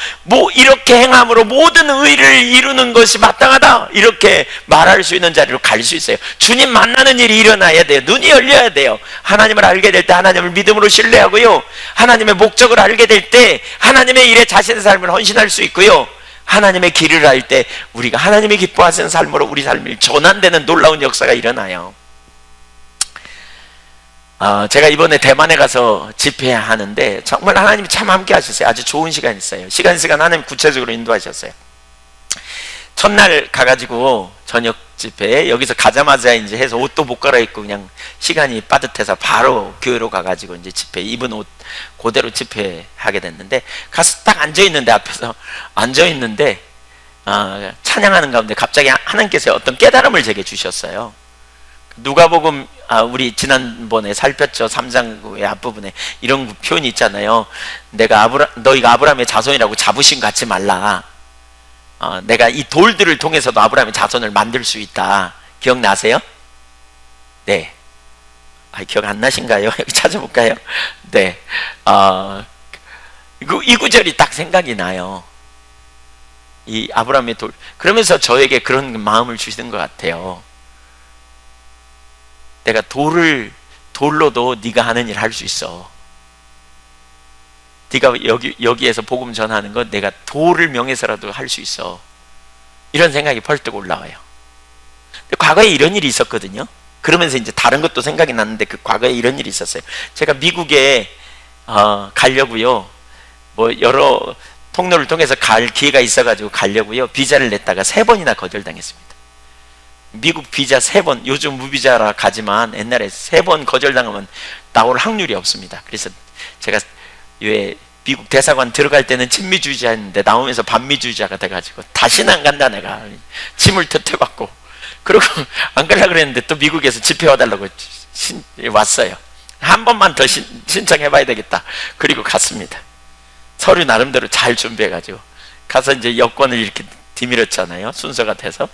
이렇게 행함으로 모든 의를 이루는 것이 마땅하다, 이렇게 말할 수 있는 자리로 갈 수 있어요. 주님 만나는 일이 일어나야 돼요. 눈이 열려야 돼요. 하나님을 알게 될 때 하나님을 믿음으로 신뢰하고요, 하나님의 목적을 알게 될 때 하나님의 일에 자신의 삶을 헌신할 수 있고요, 하나님의 길을 알 때 우리가 하나님이 기뻐하시는 삶으로 우리 삶이 전환되는 놀라운 역사가 일어나요. 제가 이번에 대만에 가서 집회하는데 정말 하나님이 참 함께 하셨어요. 아주 좋은 시간 있어요. 시간 하나님 구체적으로 인도하셨어요. 첫날 가가지고 저녁 집회에 여기서 가자마자 이제 해서 옷도 못 갈아입고 그냥 시간이 빠듯해서 바로 교회로 가가지고 이제 집회 입은 옷 그대로 집회하게 됐는데, 가서 딱 앉아있는데, 앞에서 앉아있는데 찬양하는 가운데 갑자기 하나님께서 어떤 깨달음을 제게 주셨어요. 누가복음, 우리 지난번에 살폈죠. 3장의 앞부분에 이런 표현이 있잖아요. 너희가 아브라함의 자손이라고 자부심 갖지 말라. 내가 이 돌들을 통해서도 아브라함의 자손을 만들 수 있다. 기억나세요? 네. 기억 안 나신가요? 여기 찾아볼까요? 네. 이 구절이 딱 생각이 나요. 이 아브라함의 돌. 그러면서 저에게 그런 마음을 주시는 것 같아요. 내가 돌로도 네가 하는 일 할 수 있어. 네가 여기에서 복음 전하는 거 내가 돌을 명해서라도 할 수 있어. 이런 생각이 벌떡 올라와요. 근데 과거에 이런 일이 있었거든요. 그러면서 이제 다른 것도 생각이 났는데, 그 과거에 이런 일이 있었어요. 제가 미국에 가려고요, 여러 통로를 통해서 갈 기회가 있어가지고 가려고요, 비자를 냈다가 3번이나 거절당했습니다. 미국 비자 3번, 요즘 무비자라 가지만 옛날에 3번 거절당하면 나올 확률이 없습니다. 그래서 제가 왜 미국 대사관 들어갈 때는 친미주의자였는데 나오면서 반미주의자가 돼가지고 다시는 안 간다, 내가 침을 터트려갖고. 그리고 안 가려고 그랬는데 또 미국에서 집회 와달라고 왔어요. 한 번만 더 신청해봐야 되겠다. 그리고 갔습니다. 서류 나름대로 잘 준비해가지고 가서 이제 여권을 이렇게 뒤밀었잖아요, 순서가 돼서.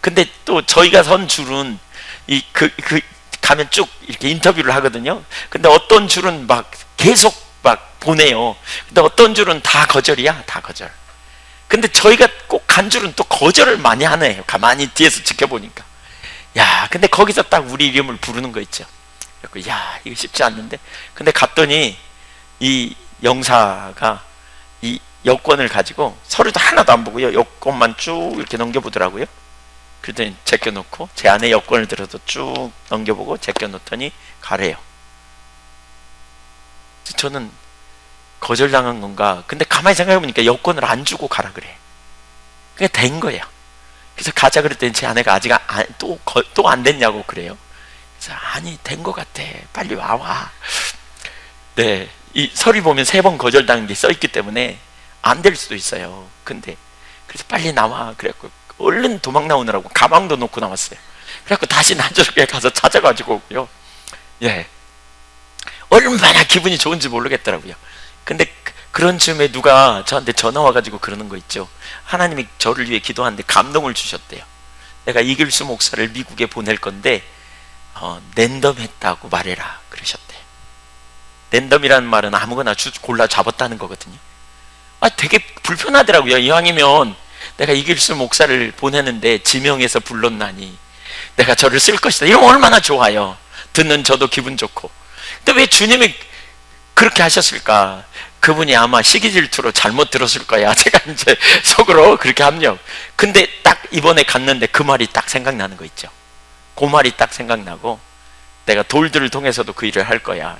근데 또 저희가 선 줄은 가면 쭉 이렇게 인터뷰를 하거든요. 근데 어떤 줄은 막 계속 막 보내요. 근데 어떤 줄은 다 거절이야, 다 거절. 근데 저희가 꼭 간 줄은 또 거절을 많이 하네요. 가만히 뒤에서 지켜보니까. 야, 근데 거기서 딱 우리 이름을 부르는 거 있죠. 야, 이거 쉽지 않는데. 근데 갔더니 이 영사가 이 여권을 가지고 서류도 하나도 안 보고요, 여권만 쭉 이렇게 넘겨보더라고요. 그랬더니 제껴놓고, 제 안에 여권을 들어서 쭉 넘겨보고 제껴놓더니 가래요. 저는 거절당한 건가? 근데 가만히 생각해보니까 여권을 안 주고 가라 그래. 그게 된 거예요. 그래서 가자 그랬더니 제 아내가 아직 또 안 됐냐고 그래요. 그래서 아니, 된 것 같아. 빨리 와와. 네, 이 서류 보면 3번 거절당한 게 써있기 때문에 안 될 수도 있어요. 근데 그래서 빨리 나와. 그래갖고 얼른 도망 나오느라고 가방도 놓고 나왔어요. 그래갖고 다시 나중에 가서 찾아가지고요. 예. 얼마나 기분이 좋은지 모르겠더라고요. 근데 그런 즈음에 누가 저한테 전화 와가지고 그러는 거 있죠. 하나님이 저를 위해 기도하는데 감동을 주셨대요. 내가 이길수 목사를 미국에 보낼 건데 랜덤했다고 말해라 그러셨대요. 랜덤이라는 말은 아무거나 골라 잡았다는 거거든요. 되게 불편하더라고요. 이왕이면 내가 이길수 목사를 보내는데 지명해서 불렀나니 내가 저를 쓸 것이다, 이러면 얼마나 좋아요. 듣는 저도 기분 좋고. 근데 왜 주님이 그렇게 하셨을까? 그분이 아마 시기 질투로 잘못 들었을 거야. 제가 이제 속으로 그렇게 합력. 근데 딱 이번에 갔는데 그 말이 딱 생각나는 거 있죠. 그 말이 딱 생각나고, 내가 돌들을 통해서도 그 일을 할 거야.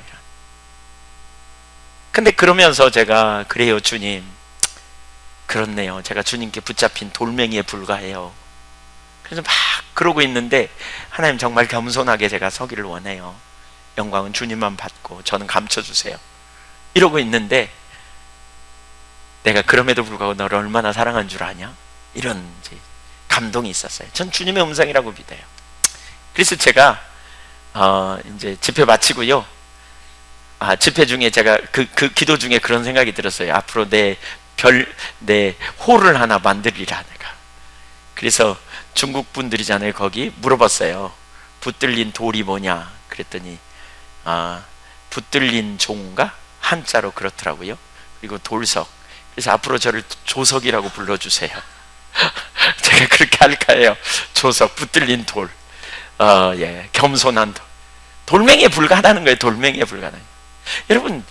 근데 그러면서 제가, 그래요 주님, 그렇네요, 제가 주님께 붙잡힌 돌멩이에 불과해요. 그래서 막 그러고 있는데, 하나님 정말 겸손하게 제가 서기를 원해요. 영광은 주님만 받고 저는 감춰주세요. 이러고 있는데, 내가 그럼에도 불구하고 너를 얼마나 사랑한 줄 아냐? 이런 이제 감동이 있었어요. 전 주님의 음성이라고 믿어요. 그래서 제가 이제 집회 마치고요, 집회 중에 제가 그 기도 중에 그런 생각이 들었어요. 앞으로 내 홀을 하나 만들리라 내가. 그래서 중국 분들이잖아요. 거기 물어봤어요. 붙들린 돌이 뭐냐? 그랬더니 붙들린 종가 한자로 그렇더라고요. 그리고 돌석. 그래서 앞으로 저를 조석이라고 불러주세요. 제가 그렇게 할까 해요. 조석, 붙들린 돌. 예, 겸손한 돌. 돌멩이에 불과하다는 거예요. 돌멩이에 불과하다는 거예요. 여러분,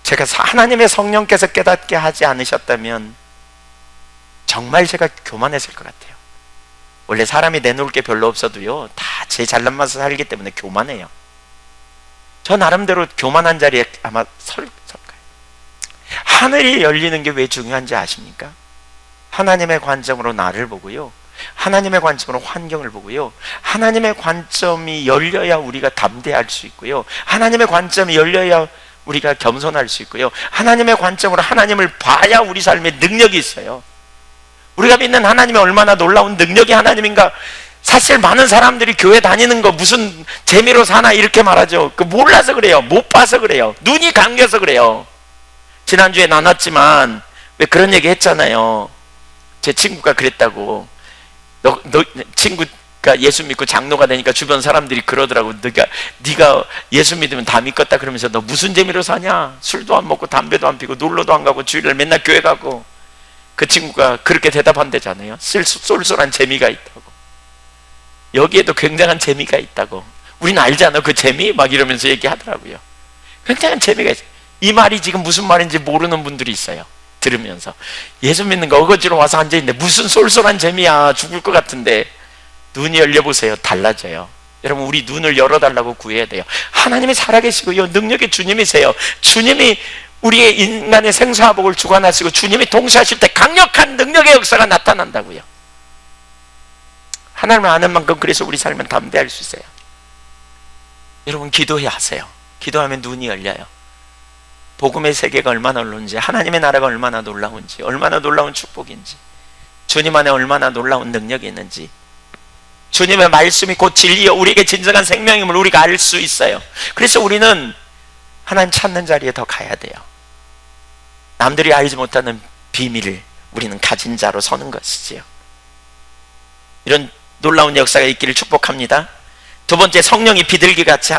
제가 하나님의 성령께서 깨닫게 하지 않으셨다면 정말 제가 교만했을 것 같아요. 원래 사람이 내놓을 게 별로 없어도요, 다 제 잘난 맛을 살기 때문에 교만해요. 저 나름대로 교만한 자리에 아마 설 거예요. 하늘이 열리는 게 왜 중요한지 아십니까? 하나님의 관점으로 나를 보고요, 하나님의 관점으로 환경을 보고요, 하나님의 관점이 열려야 우리가 담대할 수 있고요, 하나님의 관점이 열려야 우리가 겸손할 수 있고요, 하나님의 관점으로 하나님을 봐야 우리 삶에 능력이 있어요. 우리가 믿는 하나님이 얼마나 놀라운 능력이 하나님인가. 사실 많은 사람들이 교회 다니는 거 무슨 재미로 사나 이렇게 말하죠. 그 몰라서 그래요. 못 봐서 그래요. 눈이 감겨서 그래요. 지난주에 나눴지만 왜 그런 얘기 했잖아요. 제 친구가 그랬다고. 너 친구가 예수 믿고 장로가 되니까 주변 사람들이 그러더라고. 네가 예수 믿으면 다 믿겠다 그러면서 너 무슨 재미로 사냐? 술도 안 먹고 담배도 안 피고 놀러도 안 가고 주일날 맨날 교회 가고. 그 친구가 그렇게 대답한대잖아요. 쏠쏠한 재미가 있다고. 여기에도 굉장한 재미가 있다고. 우리는 알잖아 그 재미? 막 이러면서 얘기하더라고요. 굉장한 재미가 있어요. 이 말이 지금 무슨 말인지 모르는 분들이 있어요. 들으면서 예수 믿는 거 어거지로 와서 앉아있는데 무슨 쏠쏠한 재미야. 죽을 것 같은데. 눈이 열려보세요. 달라져요. 여러분, 우리 눈을 열어달라고 구해야 돼요. 하나님이 살아계시고요, 능력의 주님이세요. 주님이 우리의 인간의 생사화복을 주관하시고 주님이 동시하실 때 강력한 능력의 역사가 나타난다고요. 하나님을 아는 만큼 그래서 우리 삶은 담대할 수 있어요. 여러분, 기도해야 하세요. 기도하면 눈이 열려요. 복음의 세계가 얼마나 놀라운지, 하나님의 나라가 얼마나 놀라운지, 얼마나 놀라운 축복인지, 주님 안에 얼마나 놀라운 능력이 있는지, 주님의 말씀이 곧 진리요 우리에게 진정한 생명임을 우리가 알 수 있어요. 그래서 우리는 하나님 찾는 자리에 더 가야 돼요. 남들이 알지 못하는 비밀을 우리는 가진 자로 서는 것이지요. 이런 놀라운 역사가 있기를 축복합니다. 두 번째, 성령이 비둘기같이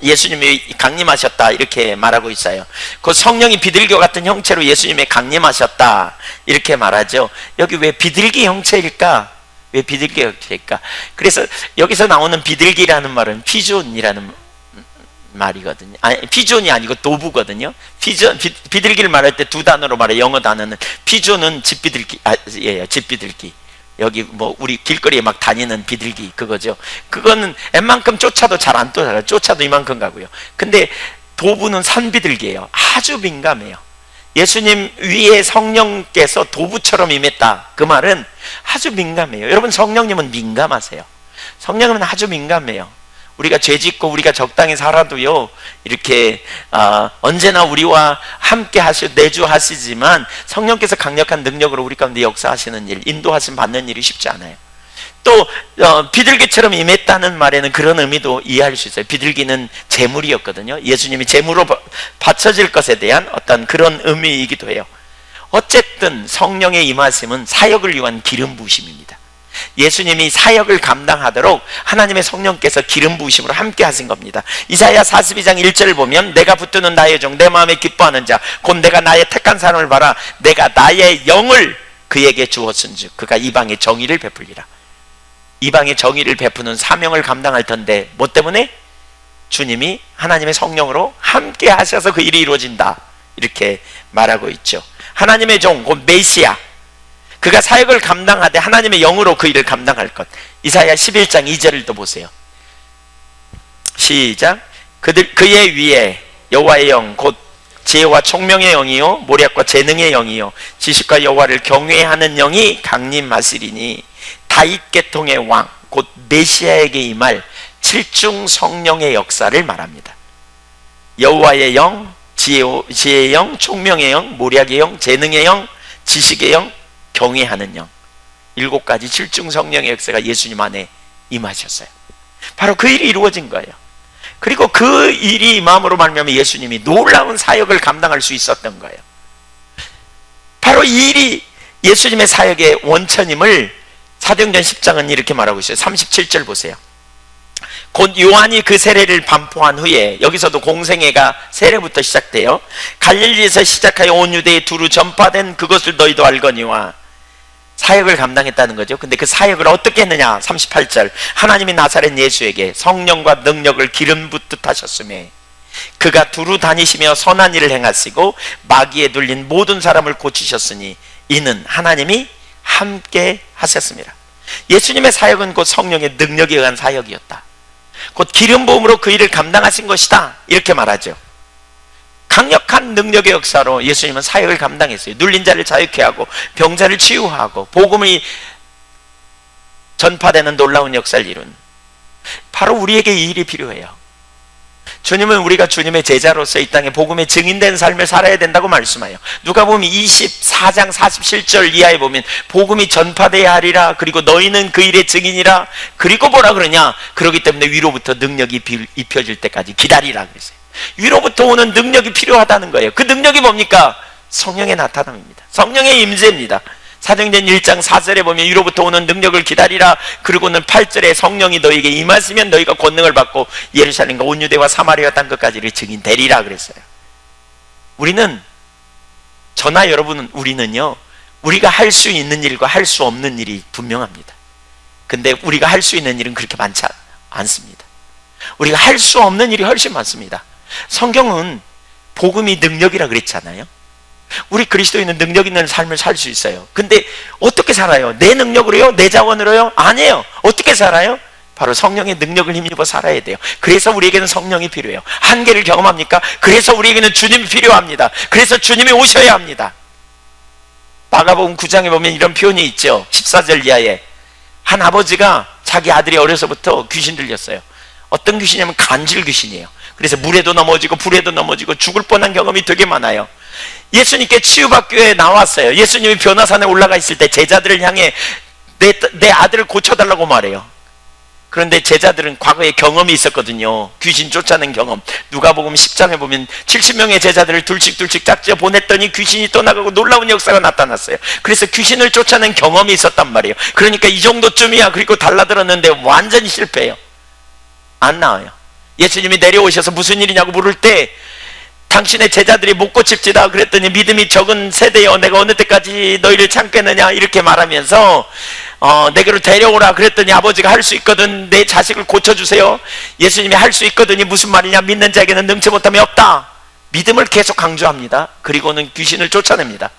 예수님이 강림하셨다 이렇게 말하고 있어요. 그 성령이 비둘기 같은 형체로 예수님이 강림하셨다 이렇게 말하죠. 여기 왜 비둘기 형체일까? 왜 비둘기 형체일까? 그래서 여기서 나오는 비둘기라는 말은 피존이라는 말이거든요. 아니, 피존이 아니고 도부거든요. 비둘기를 말할 때 두 단어로 말해. 영어 단어는 피존은 집비둘기, 예, 집비둘기. 여기 뭐 우리 길거리에 막 다니는 비둘기 그거죠. 그거는 웬만큼 쫓아도 잘 안 쫓아요. 쫓아도 이만큼 가고요. 근데 도부는 산비둘기예요. 아주 민감해요. 예수님 위에 성령께서 도부처럼 임했다. 그 말은 아주 민감해요. 여러분, 성령님은 민감하세요. 성령님은 아주 민감해요. 우리가 죄짓고 우리가 적당히 살아도요, 이렇게 언제나 우리와 함께 내주하시지만 성령께서 강력한 능력으로 우리 가운데 역사하시는 일, 인도하심 받는 일이 쉽지 않아요. 또 비둘기처럼 임했다는 말에는 그런 의미도 이해할 수 있어요. 비둘기는 제물이었거든요. 예수님이 제물로 바쳐질 것에 대한 어떤 그런 의미이기도 해요. 어쨌든 성령의 임하심은 사역을 위한 기름 부으심입니다. 예수님이 사역을 감당하도록 하나님의 성령께서 기름 부으심으로 함께 하신 겁니다. 이사야 42장 1절을 보면 내가 붙드는 나의 종, 내 마음에 기뻐하는 자, 곧 내가 나의 택한 사람을 봐라. 내가 나의 영을 그에게 주었은즉 그가 이방의 정의를 베풀리라. 이방의 정의를 베푸는 사명을 감당할 텐데 뭐 때문에? 주님이 하나님의 성령으로 함께 하셔서 그 일이 이루어진다 이렇게 말하고 있죠. 하나님의 종, 곧 메시아, 그가 사역을 감당하되 하나님의 영으로 그 일을 감당할 것. 이사야 11장 2절을 또 보세요. 시작. 그의 위에 여호와의 영, 곧 지혜와 총명의 영이요 모략과 재능의 영이요 지식과 여호와를 경외하는 영이 강림하시리니 다윗 계통의 왕, 곧 메시아에게 임할 칠중 성령의 역사를 말합니다. 여호와의 영, 지혜의 영, 총명의 영, 모략의 영, 재능의 영, 지식의 영, 경외하는 영, 7가지 칠중 성령의 역사가 예수님 안에 임하셨어요. 바로 그 일이 이루어진 거예요. 그리고 그 일이 임함으로 말미암아 예수님이 놀라운 사역을 감당할 수 있었던 거예요. 바로 이 일이 예수님의 사역의 원천임을 사도행전 10장은 이렇게 말하고 있어요. 37절 보세요. 곧 요한이 그 세례를 반포한 후에, 여기서도 공생애가 세례부터 시작돼요. 갈릴리에서 시작하여 온 유대에 두루 전파된 그것을 너희도 알거니와. 사역을 감당했다는 거죠. 근데 그 사역을 어떻게 했느냐? 38절, 하나님이 나사렛 예수에게 성령과 능력을 기름 붓듯 하셨으며 그가 두루 다니시며 선한 일을 행하시고 마귀에 눌린 모든 사람을 고치셨으니 이는 하나님이 함께 하셨습니다. 예수님의 사역은 곧 성령의 능력에 의한 사역이었다. 곧 기름 부음으로 그 일을 감당하신 것이다, 이렇게 말하죠. 강력한 능력의 역사로 예수님은 사역을 감당했어요. 눌린 자를 자유케 하고 병자를 치유하고 복음이 전파되는 놀라운 역사를 이룬, 바로 우리에게 이 일이 필요해요. 주님은 우리가 주님의 제자로서 이 땅에 복음의 증인된 삶을 살아야 된다고 말씀해요. 누가복음 24장 47절 이하에 보면 복음이 전파되어야 하리라, 그리고 너희는 그 일의 증인이라, 그리고 뭐라 그러냐? 그렇기 때문에 위로부터 능력이 입혀질 때까지 기다리라 그랬어요. 위로부터 오는 능력이 필요하다는 거예요. 그 능력이 뭡니까? 성령의 나타남입니다. 성령의 임재입니다. 사도행전 1장 4절에 보면 위로부터 오는 능력을 기다리라, 그리고는 8절에 성령이 너희에게 임하시면 너희가 권능을 받고 예루살렘과 온 유대와 사마리아 땅 끝까지를 증인 되리라 그랬어요. 우리는, 저나 여러분은, 우리는요, 우리가 할 수 있는 일과 할 수 없는 일이 분명합니다. 근데 우리가 할 수 있는 일은 그렇게 많지 않습니다. 우리가 할 수 없는 일이 훨씬 많습니다. 성경은 복음이 능력이라 그랬잖아요. 우리 그리스도인은 능력 있는 삶을 살 수 있어요. 근데 어떻게 살아요? 내 능력으로요? 내 자원으로요? 아니에요. 어떻게 살아요? 바로 성령의 능력을 힘입어 살아야 돼요. 그래서 우리에게는 성령이 필요해요. 한계를 경험합니까? 그래서 우리에게는 주님이 필요합니다. 그래서 주님이 오셔야 합니다. 마가복음 9장에 보면 이런 표현이 있죠. 14절 이하에 한 아버지가 자기 아들이 어려서부터 귀신 들렸어요. 어떤 귀신이냐면 간질 귀신이에요. 그래서 물에도 넘어지고 불에도 넘어지고 죽을 뻔한 경험이 되게 많아요. 예수님께 치유받기에 나왔어요. 예수님이 변화산에 올라가 있을 때 제자들을 향해 내 아들을 고쳐달라고 말해요. 그런데 제자들은 과거에 경험이 있었거든요. 귀신 쫓아낸 경험. 누가복음 10장에 보면 70명의 제자들을 둘씩 짝지어 보냈더니 귀신이 떠나가고 놀라운 역사가 나타났어요. 그래서 귀신을 쫓아낸 경험이 있었단 말이에요. 그러니까 이 정도쯤이야. 그리고 달라들었는데 완전히 실패해요. 안 나와요. 예수님이 내려오셔서 무슨 일이냐고 물을 때 당신의 제자들이 못 고칩지다 그랬더니 믿음이 적은 세대여 내가 어느 때까지 너희를 참겠느냐 이렇게 말하면서 내게로 데려오라 그랬더니 아버지가 할 수 있거든 내 자식을 고쳐주세요. 예수님이 할 수 있거든이 무슨 말이냐? 믿는 자에게는 능치 못함이 없다. 믿음을 계속 강조합니다. 그리고는 귀신을 쫓아냅니다.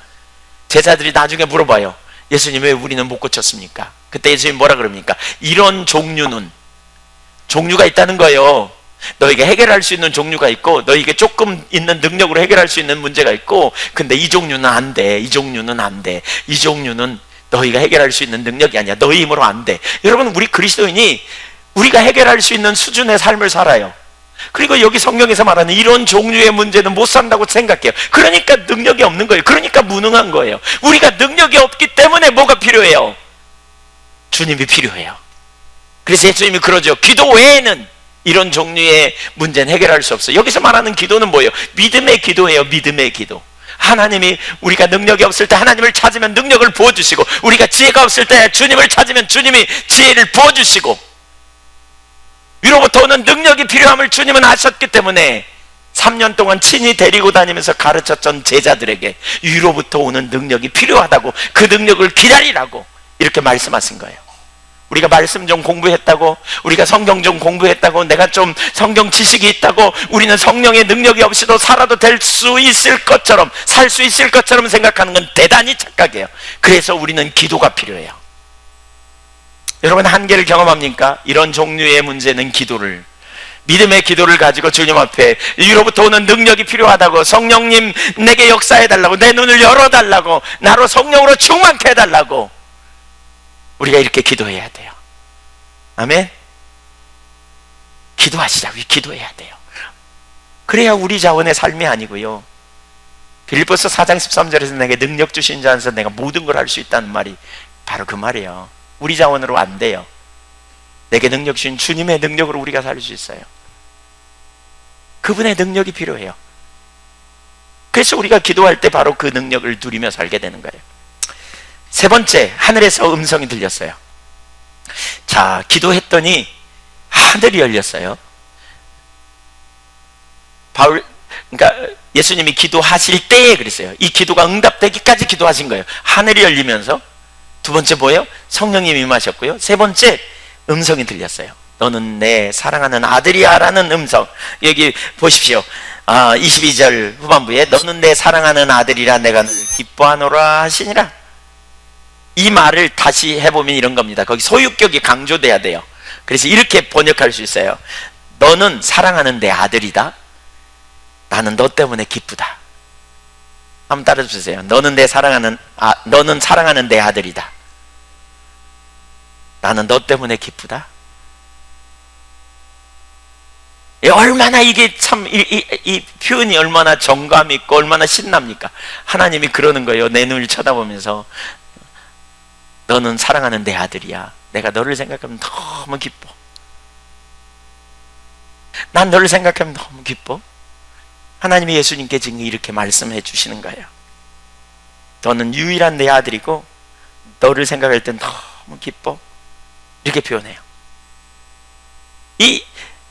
제자들이 나중에 물어봐요. 예수님 왜 우리는 못 고쳤습니까? 그때 예수님 뭐라 그럽니까? 이런 종류가 있다는 거예요. 너에게 해결할 수 있는 종류가 있고 너에게 조금 있는 능력으로 해결할 수 있는 문제가 있고, 근데 이 종류는 안 돼. 이 종류는 안 돼. 이 종류는 너희가 해결할 수 있는 능력이 아니야. 너희 힘으로 안 돼. 여러분, 우리 그리스도인이 우리가 해결할 수 있는 수준의 삶을 살아요. 그리고 여기 성경에서 말하는 이런 종류의 문제는 못 산다고 생각해요. 그러니까 능력이 없는 거예요. 그러니까 무능한 거예요. 우리가 능력이 없기 때문에 뭐가 필요해요? 주님이 필요해요. 그래서 예수님이 그러죠. 기도 외에는 이런 종류의 문제는 해결할 수 없어요. 여기서 말하는 기도는 뭐예요? 믿음의 기도예요. 믿음의 기도. 하나님이 우리가 능력이 없을 때 하나님을 찾으면 능력을 부어주시고, 우리가 지혜가 없을 때 주님을 찾으면 주님이 지혜를 부어주시고, 위로부터 오는 능력이 필요함을 주님은 아셨기 때문에 3년 동안 친히 데리고 다니면서 가르쳤던 제자들에게 위로부터 오는 능력이 필요하다고, 그 능력을 기다리라고 이렇게 말씀하신 거예요. 우리가 말씀 좀 공부했다고, 우리가 성경 좀 공부했다고, 내가 좀 성경 지식이 있다고 우리는 성령의 능력이 없이도 살아도 될 수 있을 것처럼, 살 수 있을 것처럼 생각하는 건 대단히 착각이에요. 그래서 우리는 기도가 필요해요. 여러분, 한계를 경험합니까? 이런 종류의 문제는 기도를, 믿음의 기도를 가지고 주님 앞에 위로부터 오는 능력이 필요하다고, 성령님 내게 역사해달라고, 내 눈을 열어달라고, 나로 성령으로 충만케 해달라고 우리가 이렇게 기도해야 돼요. 아멘? 기도하시자고요. 기도해야 돼요. 그래야 우리 자원의 삶이 아니고요. 빌립보서 4장 13절에서 내게 능력 주신 자 안에서 내가 모든 걸 할 수 있다는 말이 바로 그 말이에요. 우리 자원으로 안 돼요. 내게 능력 주신 주님의 능력으로 우리가 살 수 있어요. 그분의 능력이 필요해요. 그래서 우리가 기도할 때 바로 그 능력을 누리며 살게 되는 거예요. 세 번째, 하늘에서 음성이 들렸어요. 자, 기도했더니 하늘이 열렸어요. 그러니까 예수님이 기도하실 때에 그랬어요. 이 기도가 응답되기까지 기도하신 거예요. 하늘이 열리면서 두 번째 뭐예요? 성령님이 임하셨고요. 세 번째 음성이 들렸어요. 너는 내 사랑하는 아들이야 라는 음성. 여기 보십시오. 22절 후반부에 너는 내 사랑하는 아들이라 내가 늘 기뻐하노라 하시니라. 이 말을 다시 해보면 이런 겁니다. 거기 소유격이 강조돼야 돼요. 그래서 이렇게 번역할 수 있어요. 너는 사랑하는 내 아들이다. 나는 너 때문에 기쁘다. 한번 따라주세요. 너는 사랑하는 내 아들이다. 나는 너 때문에 기쁘다. 얼마나 이게 참, 이 표현이 얼마나 정감 있고 얼마나 신납니까? 하나님이 그러는 거예요. 내 눈을 쳐다보면서 너는 사랑하는 내 아들이야. 내가 너를 생각하면 너무 기뻐. 난 너를 생각하면 너무 기뻐. 하나님이 예수님께 지금 이렇게 말씀해 주시는 거예요. 너는 유일한 내 아들이고 너를 생각할 땐 너무 기뻐. 이렇게 표현해요. 이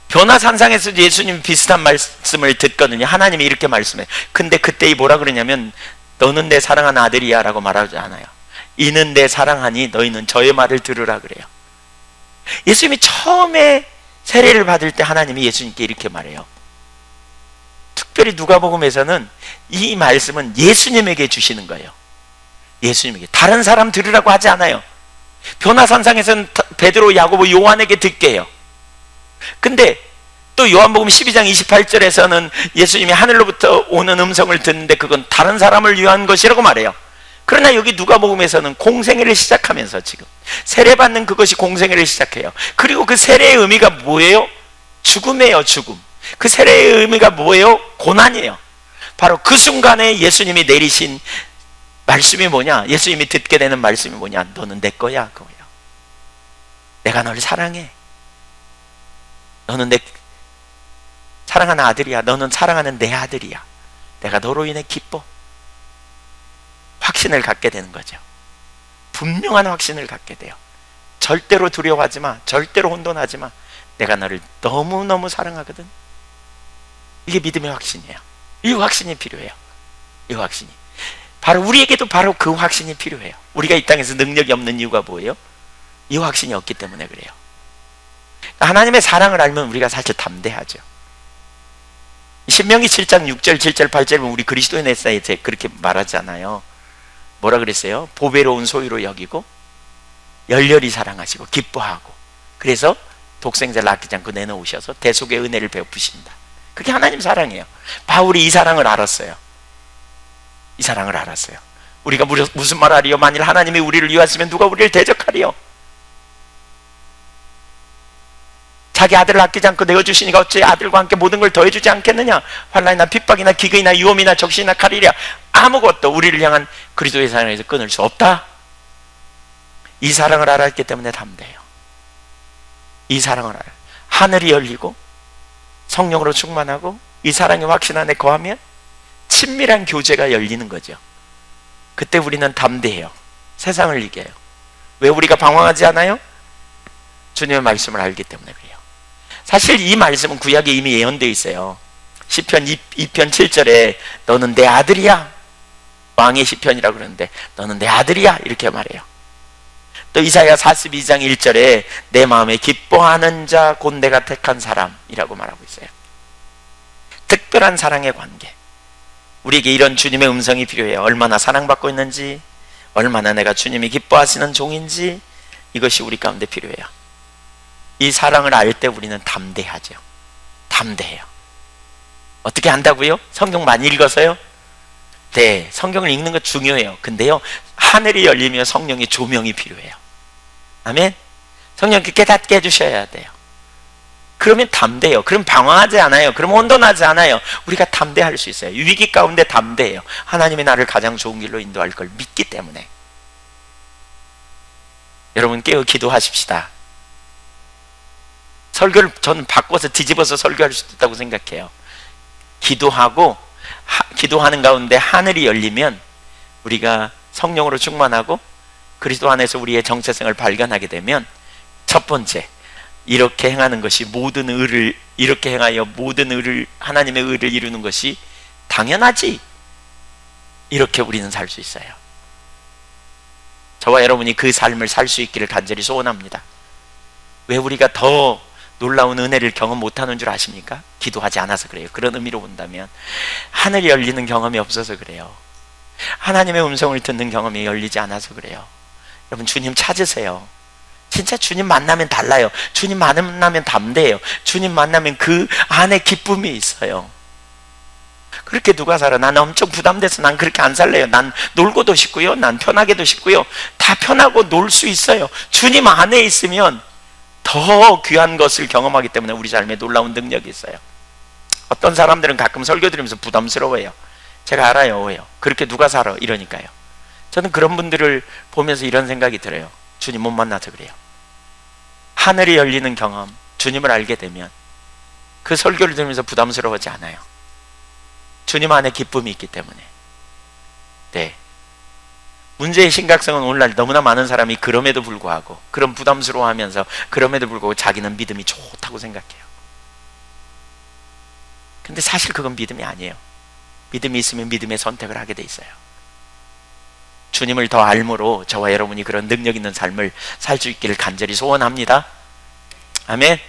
변화산상에서 예수님 비슷한 말씀을 듣거든요. 하나님이 이렇게 말씀해요. 근데 그때 뭐라 그러냐면 너는 내 사랑하는 아들이야 라고 말하지 않아요. 이는 내 사랑하니 너희는 저의 말을 들으라 그래요. 예수님이 처음에 세례를 받을 때 하나님이 예수님께 이렇게 말해요. 특별히 누가복음에서는 이 말씀은 예수님에게 주시는 거예요. 예수님에게. 다른 사람 들으라고 하지 않아요. 변화산상에서는 베드로, 야고보, 요한에게 듣게 해요. 근데 또 요한복음 12장 28절에서는 예수님이 하늘로부터 오는 음성을 듣는데 그건 다른 사람을 위한 것이라고 말해요. 그러나 여기 누가복음에서는 공생애를 시작하면서 지금 세례받는 그것이 공생애를 시작해요. 그리고 그 세례의 의미가 뭐예요? 죽음이에요. 죽음. 그 세례의 의미가 뭐예요? 고난이에요. 바로 그 순간에 예수님이 내리신 말씀이 뭐냐? 예수님이 듣게 되는 말씀이 뭐냐? 너는 내 거야. 그거예요. 내가 너를 사랑해. 너는 내 사랑하는 아들이야. 너는 사랑하는 내 아들이야. 내가 너로 인해 기뻐. 확신을 갖게 되는 거죠. 분명한 확신을 갖게 돼요. 절대로 두려워하지 마. 절대로 혼돈하지 마. 내가 너를 너무너무 사랑하거든. 이게 믿음의 확신이에요. 이 확신이 필요해요. 이 확신이. 바로 우리에게도 바로 그 확신이 필요해요. 우리가 이 땅에서 능력이 없는 이유가 뭐예요? 이 확신이 없기 때문에 그래요. 하나님의 사랑을 알면 우리가 사실 담대하죠. 신명기 7장 6절, 7절, 8절은 우리 그리스도인에 대해서 그렇게 말하지 않아요. 뭐라 그랬어요? 보배로운 소유로 여기고 열렬히 사랑하시고 기뻐하고 그래서 독생자를 아끼지 않고 내놓으셔서 대속의 은혜를 베푸신다. 그게 하나님 사랑이에요. 바울이 이 사랑을 알았어요. 이 사랑을 알았어요. 우리가 무슨 말 하리요? 만일 하나님이 우리를 위하시면 누가 우리를 대적하리요? 자기 아들을 아끼지 않고 내어주시니까 어찌 아들과 함께 모든 걸 더해주지 않겠느냐? 환난이나 핍박이나 기근이나 유험이나 적신이나 칼이랴 아무것도 우리를 향한 그리스도의 사랑에서 끊을 수 없다. 이 사랑을 알았기 때문에 담대해요. 이 사랑을 알아요. 하늘이 열리고 성령으로 충만하고 이 사랑의 확신 안에 거하면 친밀한 교제가 열리는 거죠. 그때 우리는 담대해요. 세상을 이겨요. 왜 우리가 방황하지 않아요? 주님의 말씀을 알기 때문에 그래요. 사실 이 말씀은 구약에 이미 예언되어 있어요. 시편 2편 7절에 너는 내 아들이야. 왕의 시편이라고 그러는데 너는 내 아들이야 이렇게 말해요. 또 이사야 42장 1절에 내 마음에 기뻐하는 자 곧 내가 택한 사람이라고 말하고 있어요. 특별한 사랑의 관계. 우리에게 이런 주님의 음성이 필요해요. 얼마나 사랑받고 있는지, 얼마나 내가 주님이 기뻐하시는 종인지 이것이 우리 가운데 필요해요. 이 사랑을 알 때 우리는 담대하죠. 담대해요. 어떻게 안다고요? 성경 많이 읽어서요? 네, 성경을 읽는 거 중요해요. 근데요, 하늘이 열리면 성령의 조명이 필요해요. 아멘? 성령께 깨닫게 해주셔야 돼요. 그러면 담대해요. 그럼 방황하지 않아요. 그럼 혼돈하지 않아요. 우리가 담대할 수 있어요. 위기 가운데 담대해요. 하나님이 나를 가장 좋은 길로 인도할 걸 믿기 때문에. 여러분 깨어 기도하십시다. 설교를 저는 바꿔서 뒤집어서 설교할 수도 있다고 생각해요. 기도하고 기도하는 가운데 하늘이 열리면 우리가 성령으로 충만하고 그리스도 안에서 우리의 정체성을 발견하게 되면 첫 번째, 이렇게 행하는 것이 모든 의를, 이렇게 행하여 모든 의를, 하나님의 의를 이루는 것이 당연하지. 이렇게 우리는 살 수 있어요. 저와 여러분이 그 삶을 살 수 있기를 간절히 소원합니다. 왜 우리가 더 놀라운 은혜를 경험 못하는 줄 아십니까? 기도하지 않아서 그래요. 그런 의미로 본다면 하늘이 열리는 경험이 없어서 그래요. 하나님의 음성을 듣는 경험이 열리지 않아서 그래요. 여러분, 주님 찾으세요. 진짜 주님 만나면 달라요. 주님 만나면 담대해요. 주님 만나면 그 안에 기쁨이 있어요. 그렇게 누가 살아? 난 엄청 부담돼서 난 그렇게 안 살래요. 난 놀고도 싶고요, 난 편하게도 싶고요, 다 편하고 놀 수 있어요. 주님 안에 있으면 더 귀한 것을 경험하기 때문에 우리 삶에 놀라운 능력이 있어요. 어떤 사람들은 가끔 설교 드리면서 부담스러워해요. 제가 알아요. 왜요? 그렇게 누가 살아? 이러니까요. 저는 그런 분들을 보면서 이런 생각이 들어요. 주님 못 만나서 그래요. 하늘이 열리는 경험, 주님을 알게 되면 그 설교를 들으면서 부담스러워하지 않아요. 주님 안에 기쁨이 있기 때문에. 네. 문제의 심각성은 오늘날 너무나 많은 사람이 그럼에도 불구하고, 그런 부담스러워하면서 그럼에도 불구하고 자기는 믿음이 좋다고 생각해요. 근데 사실 그건 믿음이 아니에요. 믿음이 있으면 믿음의 선택을 하게 돼 있어요. 주님을 더 알므로 저와 여러분이 그런 능력 있는 삶을 살 수 있기를 간절히 소원합니다. 아멘.